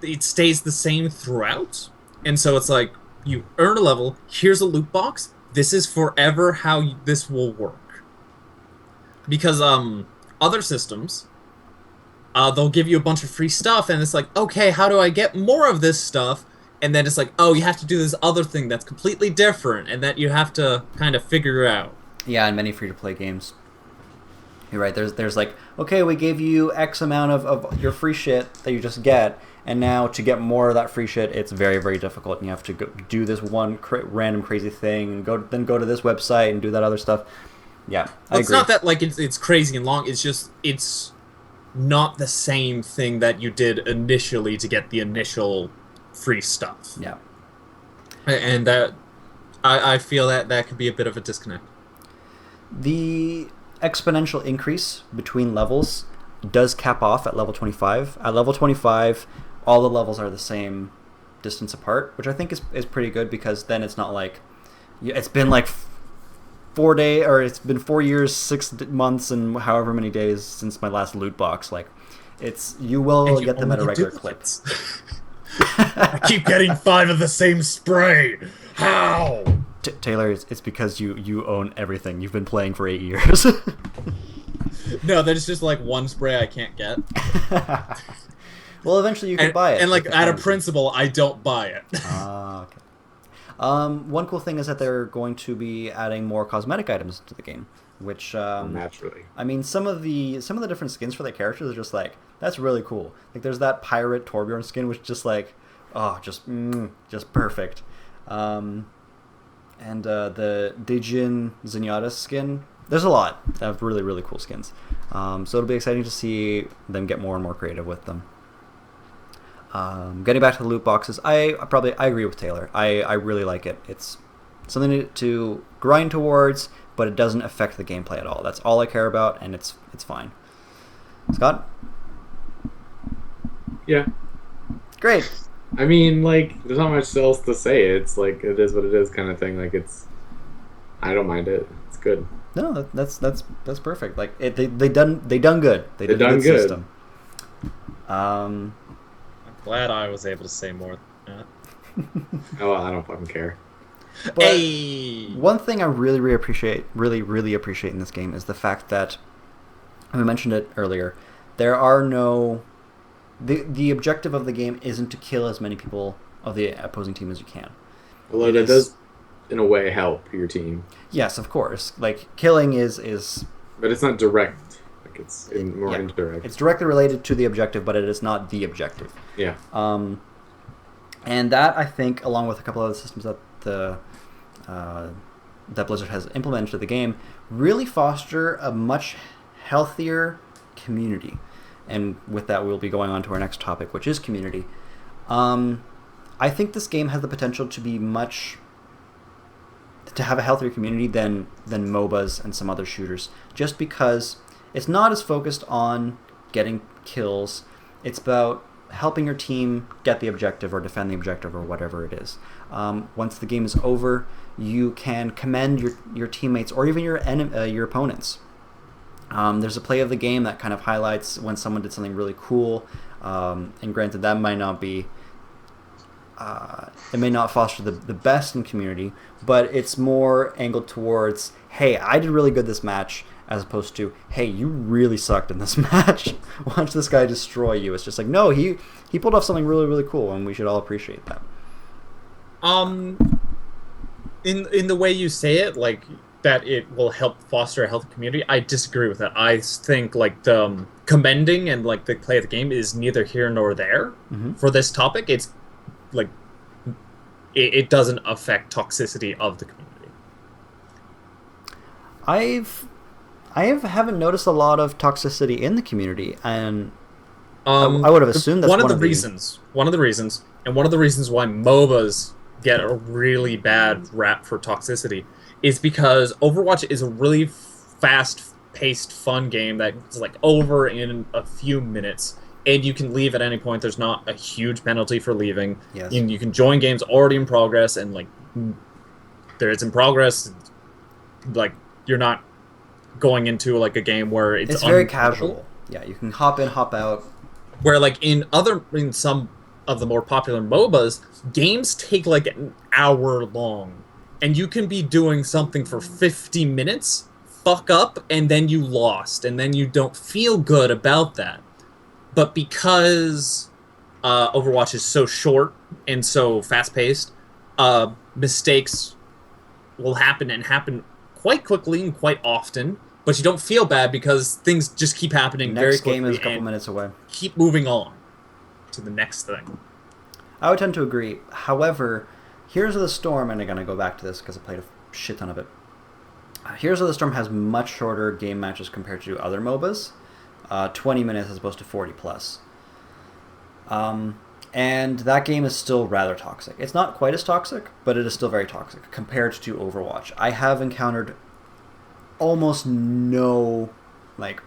it stays the same throughout, and so it's like, you earn a level, here's a loot box, this is forever how this will work. Because, other systems, they'll give you a bunch of free stuff, and it's like, okay, how do I get more of this stuff? And then it's like, oh, you have to do this other thing that's completely different, and that you have to kind of figure out. Yeah, in many free-to-play games. You're right, there's like, okay, we gave you X amount of your free shit that you just get, and now to get more of that free shit, it's very, very difficult, and you have to go do this one random crazy thing, and then go to this website and do that other stuff. Yeah, I agree. It's not that, like, it's crazy and long, it's just, it's not the same thing that you did initially to get the initial free stuff. Yeah. And that, I feel that could be a bit of a disconnect. The exponential increase between levels does cap off at level 25. At level 25, all the levels are the same distance apart, which I think is pretty good, because then it's not like, it's been like 4 days, or it's been 4 years, 6 months, and however many days since my last loot box. Like, you will get them at a regular clip. I keep getting 5 of the same spray. How? Taylor, it's because you own everything. You've been playing for 8 years. No, there's just like one spray I can't get. Well, eventually you can buy it. And like, out of principle, I don't buy it. Ah, okay. One cool thing is that they're going to be adding more cosmetic items to the game, which naturally. I mean, some of the different skins for the characters are just like, that's really cool. Like, there's that pirate Torbjorn skin, which just like, just perfect. And the Dejin Zenyatta skin. There's a lot of really, really cool skins. So it'll be exciting to see them get more and more creative with them. Getting back to the loot boxes, I agree with Taylor. I really like it. It's something to grind towards, but it doesn't affect the gameplay at all. That's all I care about, and it's fine. Scott? Yeah. Great. I mean, like, there's not much else to say. It's like, it is what it is kind of thing. Like, I don't mind it. It's good. No, that's perfect. Like, they done good. They did a good system. I'm glad I was able to say more than Oh, I don't fucking care. But Hey! one thing I really appreciate in this game is the fact that, and we mentioned it earlier, there are no... The objective of the game isn't to kill as many people of the opposing team as you can. Although that does, in a way, help your team. Yes, of course. Like, killing is But it's not direct. Like, it's more yeah. indirect. It's directly related to the objective, but it is not the objective. Yeah. And that, I think, along with a couple other systems that that Blizzard has implemented to the game, really foster a much healthier community. And with that, we'll be going on to our next topic, which is community. I think this game has the potential to be to have a healthier community than MOBAs and some other shooters, just because it's not as focused on getting kills. It's about helping your team get the objective or defend the objective or whatever it is. Once the game is over, you can commend your teammates or even your opponents. There's a play of the game that kind of highlights when someone did something really cool, and granted that might not be it may not foster the best in community, but it's more angled towards, hey, I did really good this match, as opposed to, hey, you really sucked in this match. Watch this guy destroy you. It's just like, no, he pulled off something really, really cool, and we should all appreciate that. In the way you say it, like that it will help foster a healthy community, I disagree with that. I think like the commending and like the play of the game is neither here nor there for this topic. It's like it doesn't affect toxicity of the community. I haven't noticed a lot of toxicity in the community, and I would have assumed that's one of the reasons why MOBAs get a really bad rap for toxicity is because Overwatch is a really fast-paced, fun game that's like over in a few minutes, and you can leave at any point. There's not a huge penalty for leaving. Yes. You can join games already in progress, and like there it's in progress. Like you're not going into like a game where it's very casual. Yeah, you can hop in, hop out. Where like in some of the more popular MOBAs, games take like an hour long, and you can be doing something for 50 minutes, fuck up, and then you lost, and then you don't feel good about that. But because Overwatch is so short and so fast-paced, mistakes will happen and happen quite quickly and quite often, but you don't feel bad because things just keep happening very quickly. Next game is a couple minutes away. Keep moving on to the next thing. I would tend to agree. However, Heroes of the Storm, and I'm going to go back to this because I played a shit ton of it. Heroes of the Storm has much shorter game matches compared to other MOBAs. 20 minutes as opposed to 40 plus. And that game is still rather toxic. It's not quite as toxic, but it is still very toxic compared to Overwatch. I have encountered almost no like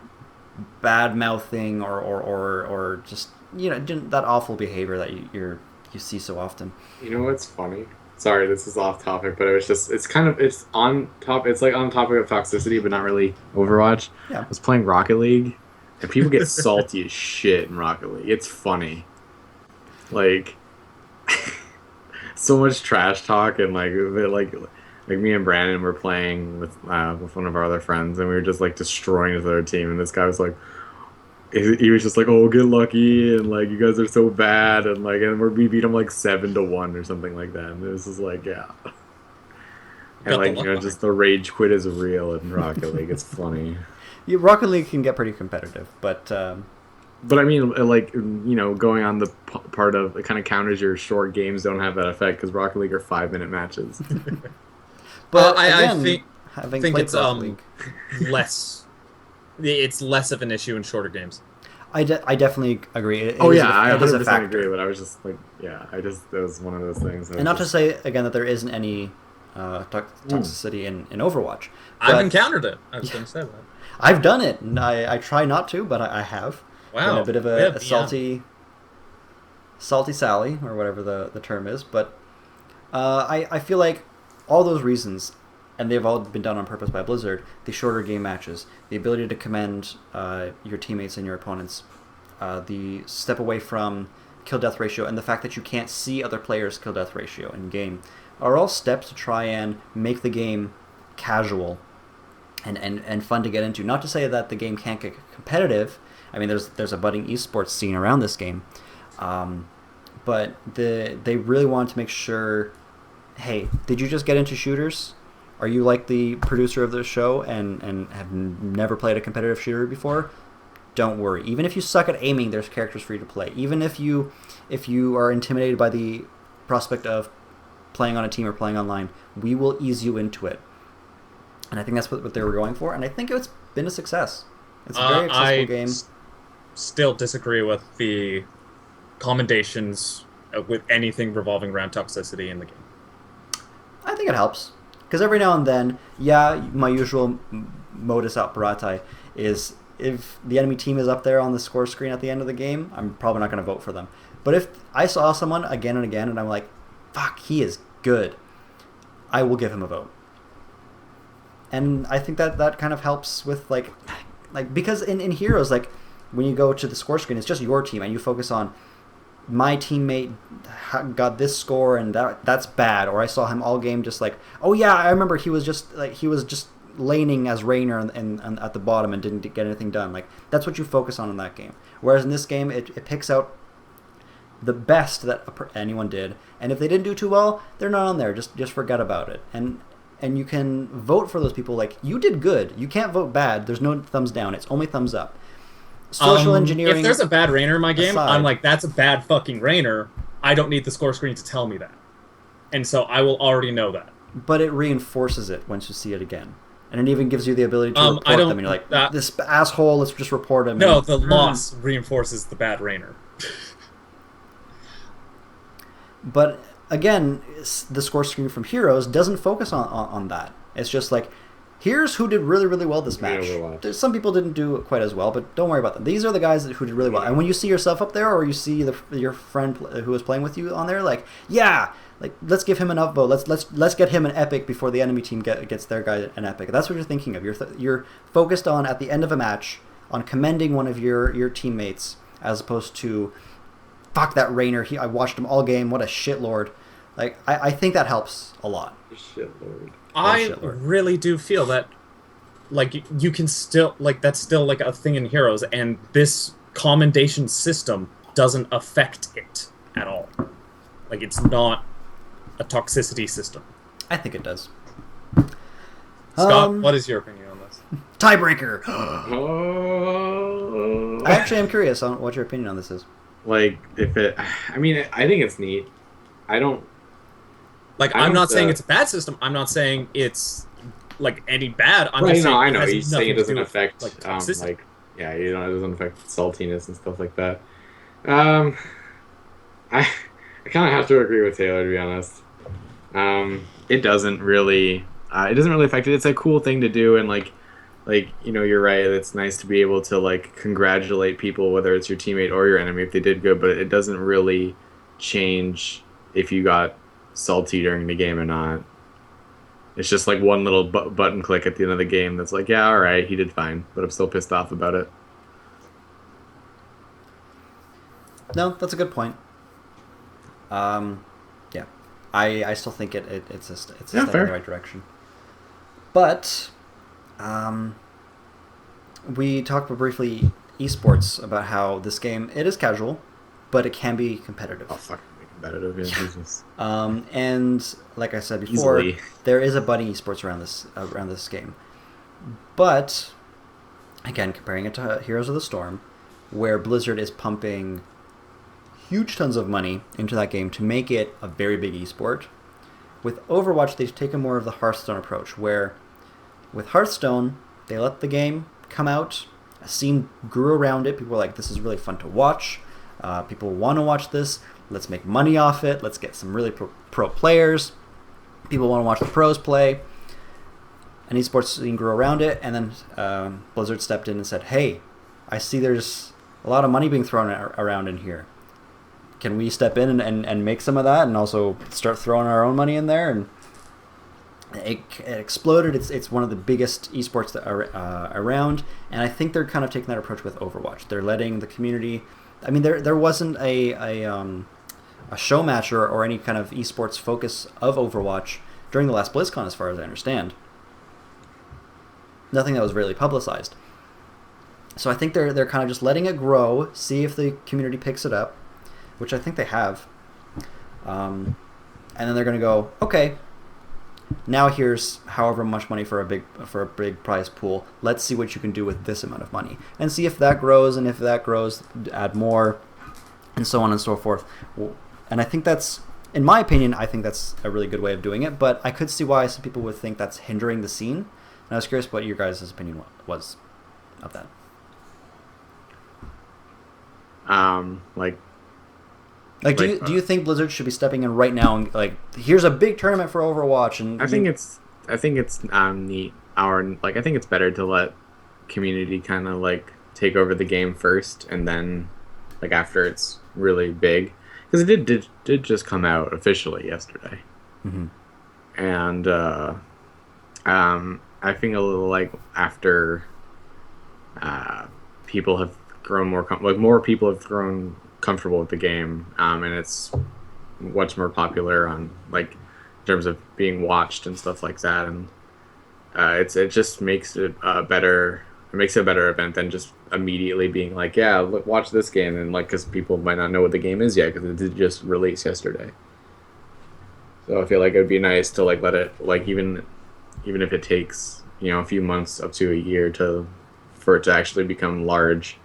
bad mouthing or just that awful behavior that you see so often. You know what's funny? Sorry, this is off topic, but it's on top. It's like on topic of toxicity, but not really Overwatch. Yeah. I was playing Rocket League, and people get salty as shit in Rocket League. It's funny, like so much trash talk and like me and Brandon were playing with one of our other friends, and we were just like destroying his other team, and this guy was like. He was just like, oh, get lucky, and like you guys are so bad, and we beat him like 7-1 or something like that. And it was just like, yeah, and like just the rage quit is real in Rocket League. It's funny. Yeah, Rocket League can get pretty competitive, but I mean, like going on the part of it kind of counters your short games don't have that effect because Rocket League are 5-minute matches. but I again, think it's League, less. It's less of an issue in shorter games. I definitely agree. I 100% agree, but I was just like, it was one of those things. And not to say, again, that there isn't any toxicity in Overwatch. I've encountered it. I was going to say that. I've done it, and I try not to, but I have. Wow. Been a bit of a salty Sally, or whatever the term is. But I feel like all those reasons, and they've all been done on purpose by Blizzard, the shorter game matches, the ability to commend your teammates and your opponents, the step away from kill death ratio and the fact that you can't see other players' kill death ratio in game are all steps to try and make the game casual and fun to get into. Not to say that the game can't get competitive. I mean, there's a budding esports scene around this game, but they really want to make sure, hey, did you just get into shooters? Are you like the producer of the show and have never played a competitive shooter before? Don't worry. Even if you suck at aiming, there's characters for you to play. Even if you are intimidated by the prospect of playing on a team or playing online, we will ease you into it. And I think that's what they were going for, and I think it's been a success. It's a very accessible game. Still disagree with the commendations with anything revolving around toxicity in the game. I think it helps. Because every now and then, yeah, my usual modus operandi is if the enemy team is up there on the score screen at the end of the game, I'm probably not going to vote for them. But if I saw someone again and again and I'm like, fuck, he is good, I will give him a vote. And I think that kind of helps with like because in Heroes, like when you go to the score screen, it's just your team and you focus on my teammate got this score and that's bad, or I saw him all game just like, oh yeah, I remember he was just laning as Rainer and at the bottom and didn't get anything done. Like that's what you focus on in that game. Whereas in this game, it picks out the best that anyone did, and if they didn't do too well, they're not on there. Just forget about it. And you can vote for those people. Like, you did good. You can't vote bad. There's no thumbs down. It's only thumbs up. Social engineering. If there's a bad Rainer in my game, aside, I'm like, that's a bad fucking Rainer. I don't need the score screen to tell me that. And so I will already know that. But it reinforces it once you see it again. And it even gives you the ability to report them. And you're like, this asshole, let's just report him. No, the loss reinforces the bad Rainer. But again, the score screen from Heroes doesn't focus on that. It's just like, here's who did really, really well this match. Some people didn't do quite as well, but don't worry about them. These are the guys who did really well. And when you see yourself up there, or you see your friend who was playing with you on there, like, yeah, like let's give him an upvote. Let's get him an epic before the enemy team gets their guy an epic. That's what you're thinking of. You're focused on, at the end of a match, on commending one of your teammates, as opposed to, fuck that Rainer. I watched him all game. What a shitlord. Like, I think that helps a lot. Shitlord. I really do feel that, like, you can still, like, that's still, like, a thing in Heroes, and this commendation system doesn't affect it at all. Like, it's not a toxicity system. I think it does. Scott, what is your opinion on this? Tiebreaker! Oh. I actually am curious on what your opinion on this is. Like, I mean, I think it's neat. I'm not saying it's a bad system. I'm not saying it's like any bad. I'm just saying I know. He's saying it doesn't affect it doesn't affect saltiness and stuff like that. I kind of have to agree with Taylor, to be honest. It doesn't really affect it. It's a cool thing to do, and like you're right. It's nice to be able to like congratulate people, whether it's your teammate or your enemy, if they did good. But it doesn't really change if you got salty during the game or not. It's just like one little button click at the end of the game that's like, yeah, all right, he did fine, but I'm still pissed off about it. No, that's a good point. Yeah, I still think it's a step in the right direction. But we talked briefly esports, about how this game, it is casual, but it can be competitive. Oh fuck. Competitive, yeah, Jesus. And like I said before, there is a budding esports around this game. But again, comparing it to Heroes of the Storm, where Blizzard is pumping huge tons of money into that game to make it a very big esport, with Overwatch they've taken more of the Hearthstone approach, where with Hearthstone they let the game come out, a scene grew around it. People were like, this is really fun to watch. People want to watch this. Let's make money off it. Let's get some really pro players. People want to watch the pros play. An esports scene grew around it, and then Blizzard stepped in and said, hey, I see there's a lot of money being thrown around in here. Can we step in and make some of that, and also start throwing our own money in there? And it exploded. It's one of the biggest esports that are around, and I think they're kind of taking that approach with Overwatch. They're letting the community I mean, there wasn't a show match or any kind of esports focus of Overwatch during the last BlizzCon, as far as I understand. Nothing that was really publicized. So I think they're kind of just letting it grow, see if the community picks it up, which I think they have. And then they're going to go, okay, now here's however much money for a big prize pool. Let's see what you can do with this amount of money, and see if that grows. And if that grows, add more, and so on and so forth. And I think that's, in my opinion, I think that's a really good way of doing it. But I could see why some people would think that's hindering the scene. And I was curious what your guys' opinion was of that. Do you think Blizzard should be stepping in right now and like, here's a big tournament for Overwatch? And I think it's neat. I think it's better to let community kind of like take over the game first, and then like after it's really big, because it did just come out officially yesterday, and I think a little like after people have grown more people have grown comfortable with the game, and it's much more popular on like in terms of being watched and stuff like that, and it just makes it a better event than just immediately being like, yeah, look, watch this game, and like, because people might not know what the game is yet because it did just release yesterday. So I feel like it would be nice to like let it, like, even if it takes, a few months up to a year for it to actually become large.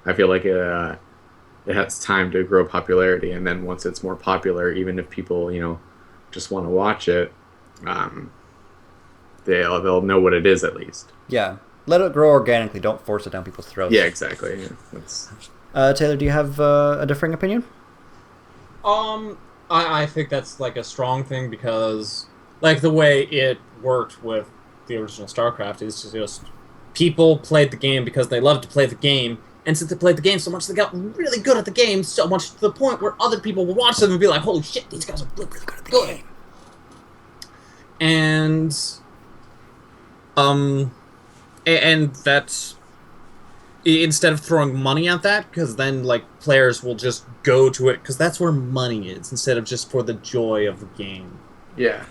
I feel like it has time to grow popularity, and then once it's more popular, even if people just want to watch it, they'll know what it is at least. Yeah, let it grow organically. Don't force it down people's throats. Yeah, exactly. Yeah, Taylor, do you have a differing opinion? I think that's like a strong thing, because like the way it worked with the original StarCraft is just people played the game because they loved to play the game. And since they played the game so much, they got really good at the game, so much to the point where other people would watch them and be like, holy shit, these guys are really, really good at the game. And that's, instead of throwing money at that, because then like players will just go to it, because that's where money is, instead of just for the joy of the game. Yeah.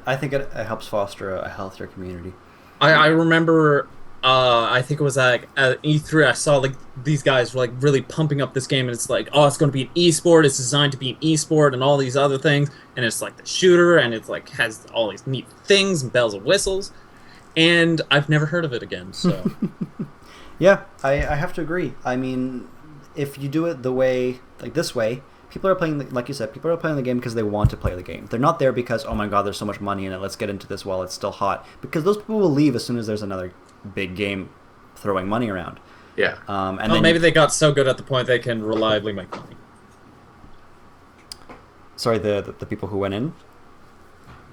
I think it helps foster a healthier community. I remember... I think it was like at E3, I saw like these guys were like really pumping up this game, and it's like, oh, it's going to be an esport, it's designed to be an esport, and all these other things, and it's like the shooter, and it's like has all these neat things and bells and whistles, and I've never heard of it again. So yeah, I have to agree. I mean, if you do it this way, people are playing, like you said, people are playing the game because they want to play the game. They're not there because, oh my god, there's so much money in it, let's get into this while it's still hot, because those people will leave as soon as there's another big game throwing money around. Yeah. And then maybe they got so good at the point they can reliably make money. Sorry, the people who went in?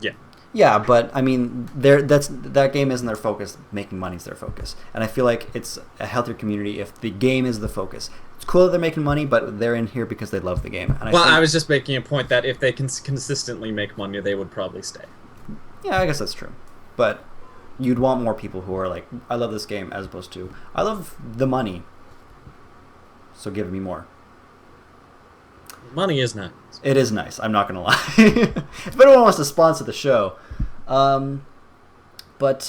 Yeah. Yeah, but I mean, that game isn't their focus. Making money is their focus, and I feel like it's a healthier community if the game is the focus. It's cool that they're making money, but they're in here because they love the game. And I was just making a point that if they can consistently make money, they would probably stay. Yeah, I guess that's true, but you'd want more people who are like, I love this game, as opposed to, I love the money, so give me more. Money is nice. It is nice, I'm not going to lie. If anyone wants to sponsor the show. But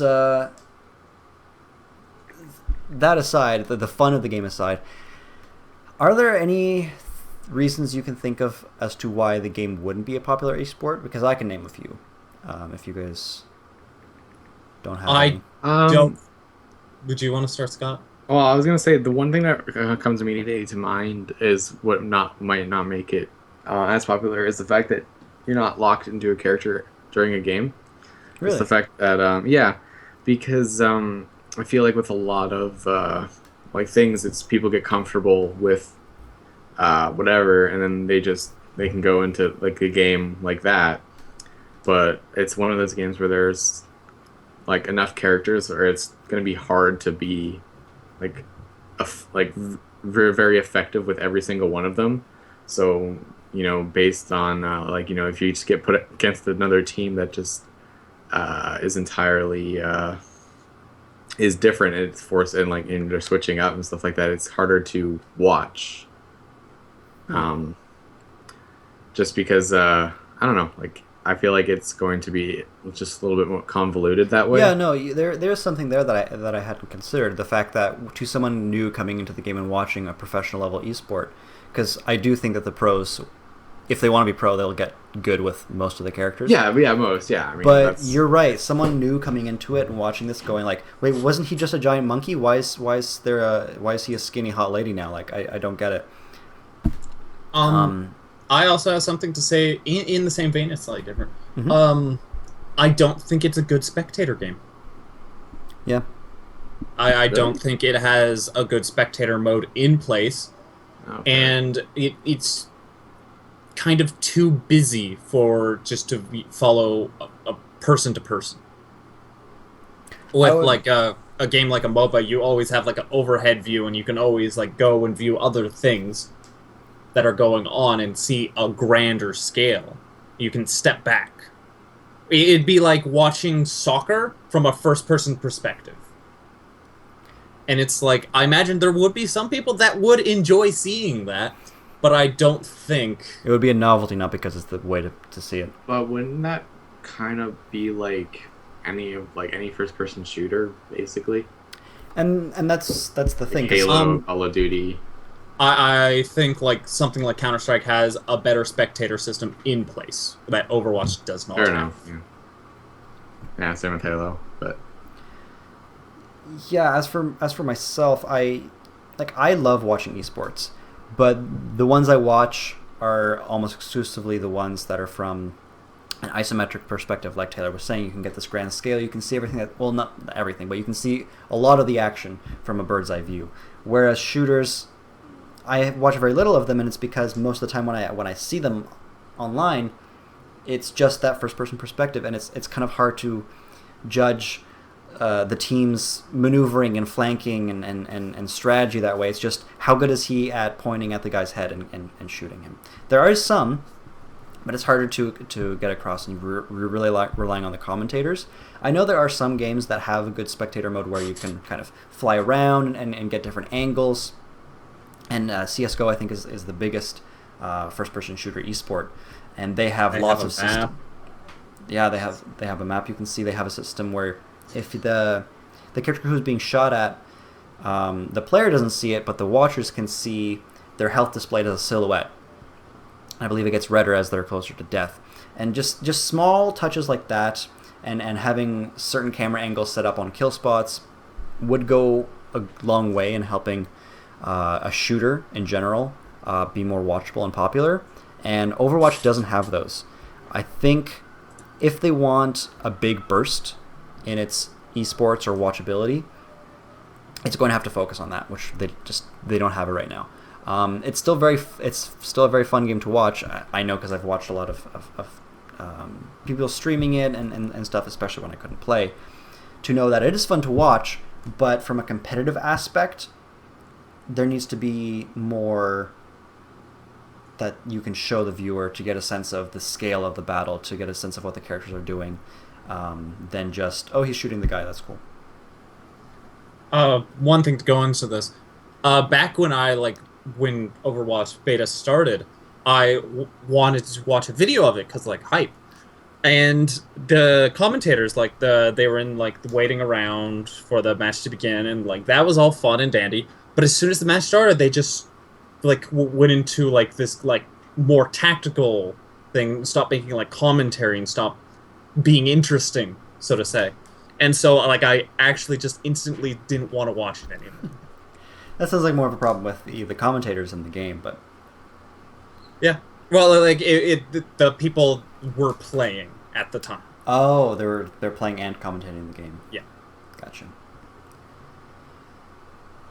that aside, the fun of the game aside, are there any reasons you can think of as to why the game wouldn't be a popular esport? Because I can name a few, if you guys... don't have any. Don't. Would you want to start, Scott? Well, I was gonna say the one thing that comes immediately to mind is what might not make it as popular is the fact that you're not locked into a character during a game. Really? It's the fact that because I feel like with a lot of like things, it's people get comfortable with whatever, and then they can go into like a game like that. But it's one of those games where there's like enough characters, or it's going to be hard to be like very, very effective with every single one of them. So based on if you just get put against another team that just is entirely is different. It's forced and like and they're switching up and stuff like that. It's harder to watch. Um, just because I don't know, like I feel like it's going to be just a little bit more convoluted that way. Yeah, no, there's something there that I hadn't considered. The fact that to someone new coming into the game and watching a professional level esport, because I do think that the pros, if they want to be pro, they'll get good with most of the characters. Yeah, most. Yeah, I mean, but you're right. Someone new coming into it and watching this, going like, "Wait, wasn't he just a giant monkey? Why is he a skinny hot lady now? Like, I don't get it." I also have something to say in the same vein. It's slightly different. Mm-hmm. I don't think it's a good spectator game. Yeah. I don't think it has a good spectator mode in place, and it's kind of too busy for just to follow a person to person. With like a game like a MOBA, you always have like an overhead view, and you can always like go and view other things that are going on and see a grander scale. You can step back. It'd be like watching soccer from a first-person perspective. And it's like, I imagine there would be some people that would enjoy seeing that, but I don't think... It would be a novelty, not because it's the way to see it. But wouldn't that kind of be like any first-person shooter, basically? And that's the thing. Like Halo, Call of Duty... I think like something like Counter-Strike has a better spectator system in place that Overwatch does not. Fair enough. Yeah, same with Halo, but yeah. As for myself, I love watching esports, but the ones I watch are almost exclusively the ones that are from an isometric perspective. Like Taylor was saying, you can get this grand scale. You can see everything not everything, but you can see a lot of the action from a bird's eye view. Whereas shooters, I watch very little of them, and it's because most of the time when I see them online, it's just that first-person perspective, and it's kind of hard to judge the team's maneuvering and flanking and strategy that way. It's just how good is he at pointing at the guy's head and shooting him. There are some, but it's harder to get across, and you're really relying on the commentators. I know there are some games that have a good spectator mode where you can kind of fly around and get different angles. And CSGO, I think, is the biggest first-person shooter esport, and they have lots of systems. Yeah, they have a map you can see. They have a system where if the character who's being shot at, the player doesn't see it, but the watchers can see their health displayed as a silhouette. I believe it gets redder as they're closer to death, and just small touches like that, and having certain camera angles set up on kill spots would go a long way in helping a shooter in general be more watchable and popular, and Overwatch doesn't have those. I think if they want a big burst in its esports or watchability, it's going to have to focus on that, which they don't have it right now. It's still a very fun game to watch. I know because I've watched a lot of people streaming it and stuff, especially when I couldn't play, to know that it is fun to watch, but from a competitive aspect, there needs to be more that you can show the viewer to get a sense of the scale of the battle, to get a sense of what the characters are doing, than just, oh, he's shooting the guy, that's cool. One thing to go into this, back when when Overwatch beta started, I wanted to watch a video of it because hype, and the commentators they were in waiting around for the match to begin, and that was all fun and dandy. But as soon as the match started, they just went into this more tactical thing, stopped making commentary and stopped being interesting, so to say. And so I actually just instantly didn't want to watch it anymore. That sounds like more of a problem with the commentators in the game, but yeah. Well, the people were playing at the time. Oh, they're playing and commentating the game. Yeah. Gotcha.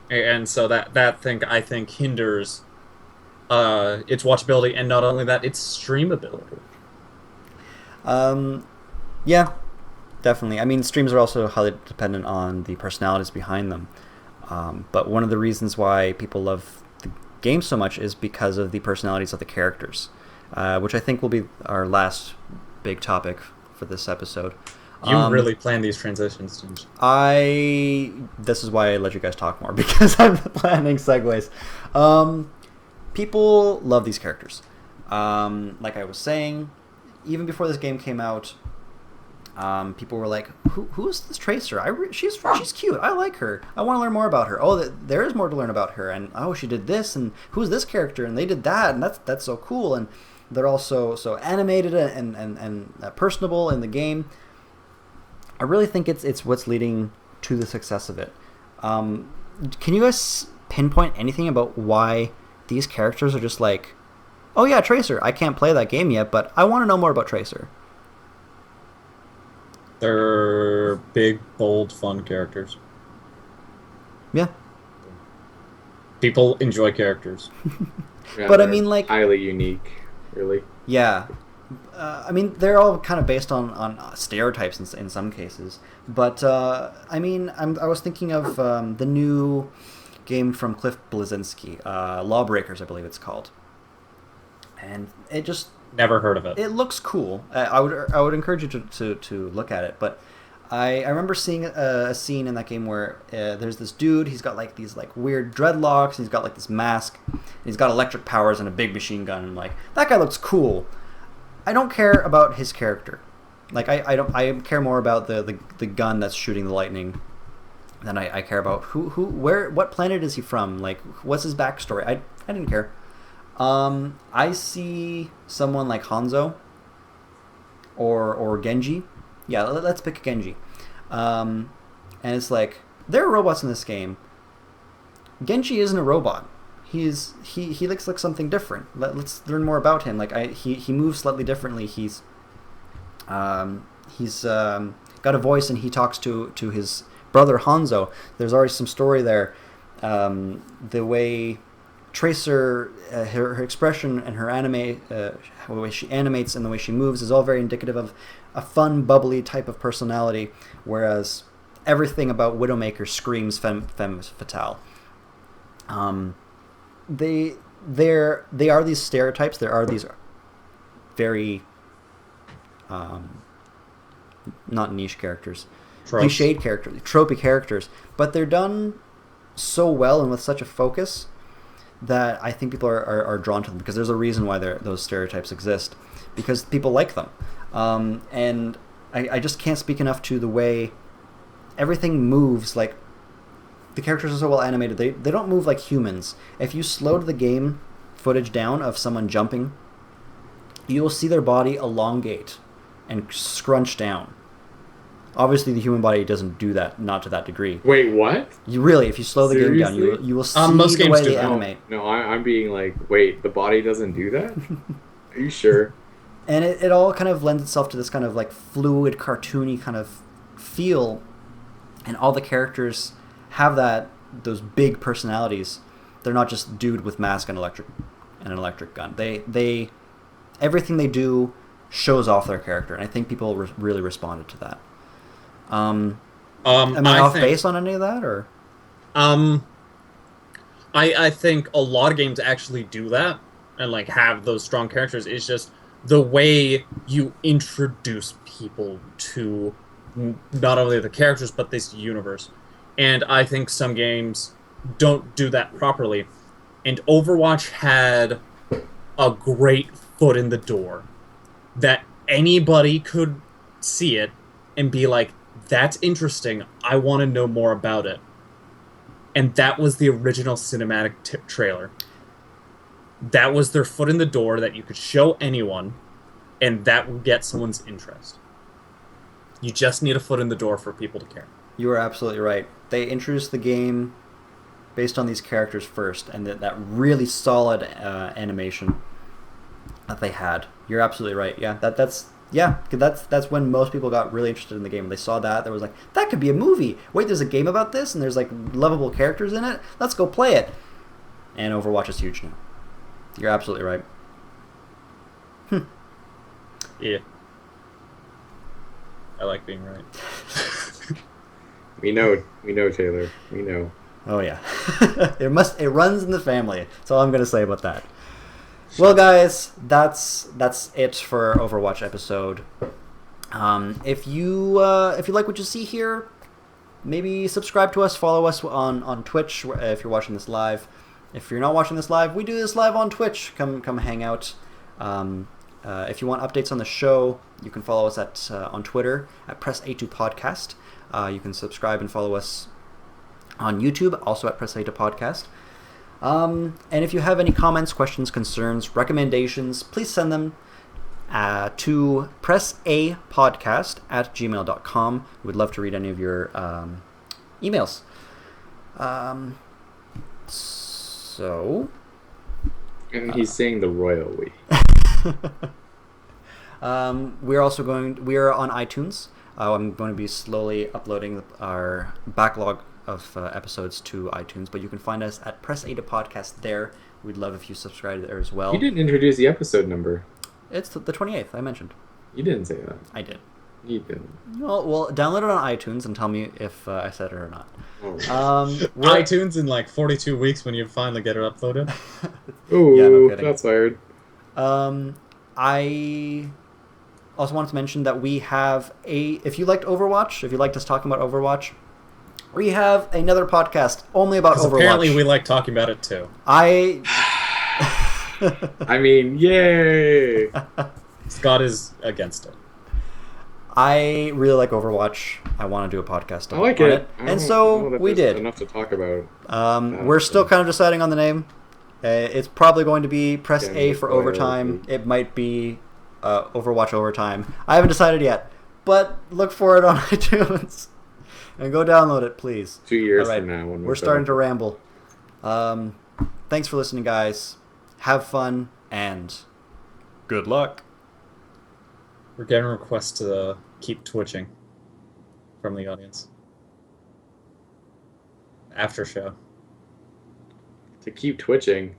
And so that thing, I think, hinders its watchability, and not only that, its streamability. Yeah, definitely. I mean, streams are also highly dependent on the personalities behind them. But one of the reasons why people love the game so much is because of the personalities of the characters, which I think will be our last big topic for this episode. You really plan these transitions, don't you? This is why I let you guys talk more, because I'm planning segues. People love these characters. Like I was saying, even before this game came out, people were like, "Who is this Tracer? She's cute. I like her. I want to learn more about her. Oh, there is more to learn about her. And oh, she did this. And who's this character? And they did that. And that's so cool. And they're all so animated and personable in the game. I really think it's what's leading to the success of it. Can you guys pinpoint anything about why these characters are just like, oh yeah, Tracer. I can't play that game yet, but I want to know more about Tracer. They're big, bold, fun characters. Yeah. People enjoy characters. Yeah, but I mean, like, highly unique, really. Yeah. I mean, they're all kind of based on stereotypes in some cases. But, I mean, I was thinking of the new game from Cliff Bleszinski, Lawbreakers, I believe it's called. And it just... Never heard of it. It looks cool. I would encourage you to look at it. But I remember seeing a scene in that game where there's this dude. He's got like these like weird dreadlocks. And he's got like this mask. And he's got electric powers and a big machine gun. And I'm like, that guy looks cool. I don't care about his character. Like I care more about the gun that's shooting the lightning than I care about what planet is he from? Like, what's his backstory? I didn't care. I see someone like Hanzo or Genji. Yeah, let's pick Genji. And it's like, there are robots in this game. Genji isn't a robot. He looks like something different. Let's learn more about him. Like he moves slightly differently. He's got a voice and he talks to his brother Hanzo. There's already some story there. The way Tracer, her expression and her the way she animates and the way she moves is all very indicative of a fun, bubbly type of personality, whereas everything about Widowmaker screams femme fatale. They are these stereotypes. There are these very not niche characters, cliched characters, tropey characters, but they're done so well and with such a focus that I think people are drawn to them, because there's a reason why those stereotypes exist, because people like them. And I just can't speak enough to the way everything moves. Like, the characters are so well animated. They don't move like humans. If you slowed the game footage down of someone jumping, you will see their body elongate and scrunch down. Obviously, the human body doesn't do that, not to that degree. Wait, what? If you slow the game down, you will see most the way games they do. animate. No, I'm being like, wait, the body doesn't do that? Are you sure? And it all kind of lends itself to this kind of like fluid, cartoony kind of feel, and all the characters have those big personalities. They're not just dude with mask and an electric gun. They everything they do shows off their character, and I think people really responded to that. Am I off base on any of that, or? I think a lot of games actually do that and like have those strong characters. It's just the way you introduce people to not only the characters but this universe. And I think some games don't do that properly. And Overwatch had a great foot in the door that anybody could see it and be like, that's interesting. I want to know more about it. And that was the original cinematic trailer. That was their foot in the door that you could show anyone, and that would get someone's interest. You just need a foot in the door for people to care. You are absolutely right. They introduced the game based on these characters first, and that really solid animation that they had. You're absolutely right. Yeah, that's when most people got really interested in the game. When they saw that, there was like, that could be a movie. Wait, there's a game about this, and there's like lovable characters in it. Let's go play it. And Overwatch is huge now. You're absolutely right. Yeah. I like being right. We know, Taylor. We know. Oh yeah. It runs in the family. That's all I'm gonna say about that. Well, guys, that's it for Overwatch episode If you like what you see here, maybe subscribe to us, follow us on Twitch if you're watching this live. If you're not watching this live, we do this live on Twitch. Come hang out. If you want updates on the show, you can follow us on Twitter at Press A2 Podcast. You can subscribe and follow us on YouTube, also at Press A2 Podcast. And if you have any comments, questions, concerns, recommendations, please send them to pressapodcast@gmail.com. We'd love to read any of your emails. So... And he's saying the royal we. We are on iTunes. I'm going to be slowly uploading our backlog of episodes to iTunes, but you can find us at Press A2 Podcast there. We'd love if you subscribe there as well. You didn't introduce the episode number. It's the 28th, I mentioned. You didn't say that. I did. You didn't. Well, download it on iTunes and tell me if I said it or not. Oh. iTunes in like 42 weeks when you finally get it uploaded. Ooh, Yeah, no kidding. that's weird. I also wanted to mention that we have if you liked Overwatch, if you liked us talking about Overwatch, we have another podcast only about Overwatch. Apparently we like talking about it too. I mean, yay! Scott is against it. I really like Overwatch. I want to do a podcast I like on it. And so we did. Enough to talk about. We're still kind of deciding on the name. It's probably going to be Press A for Overtime. It might be Overwatch Overtime. I haven't decided yet, but look for it on iTunes and go download it, please. 2 years All right. from now, when we're starting to ramble. Thanks for listening, guys. Have fun and good luck. We're getting requests to keep twitching from the audience. After show. To keep twitching.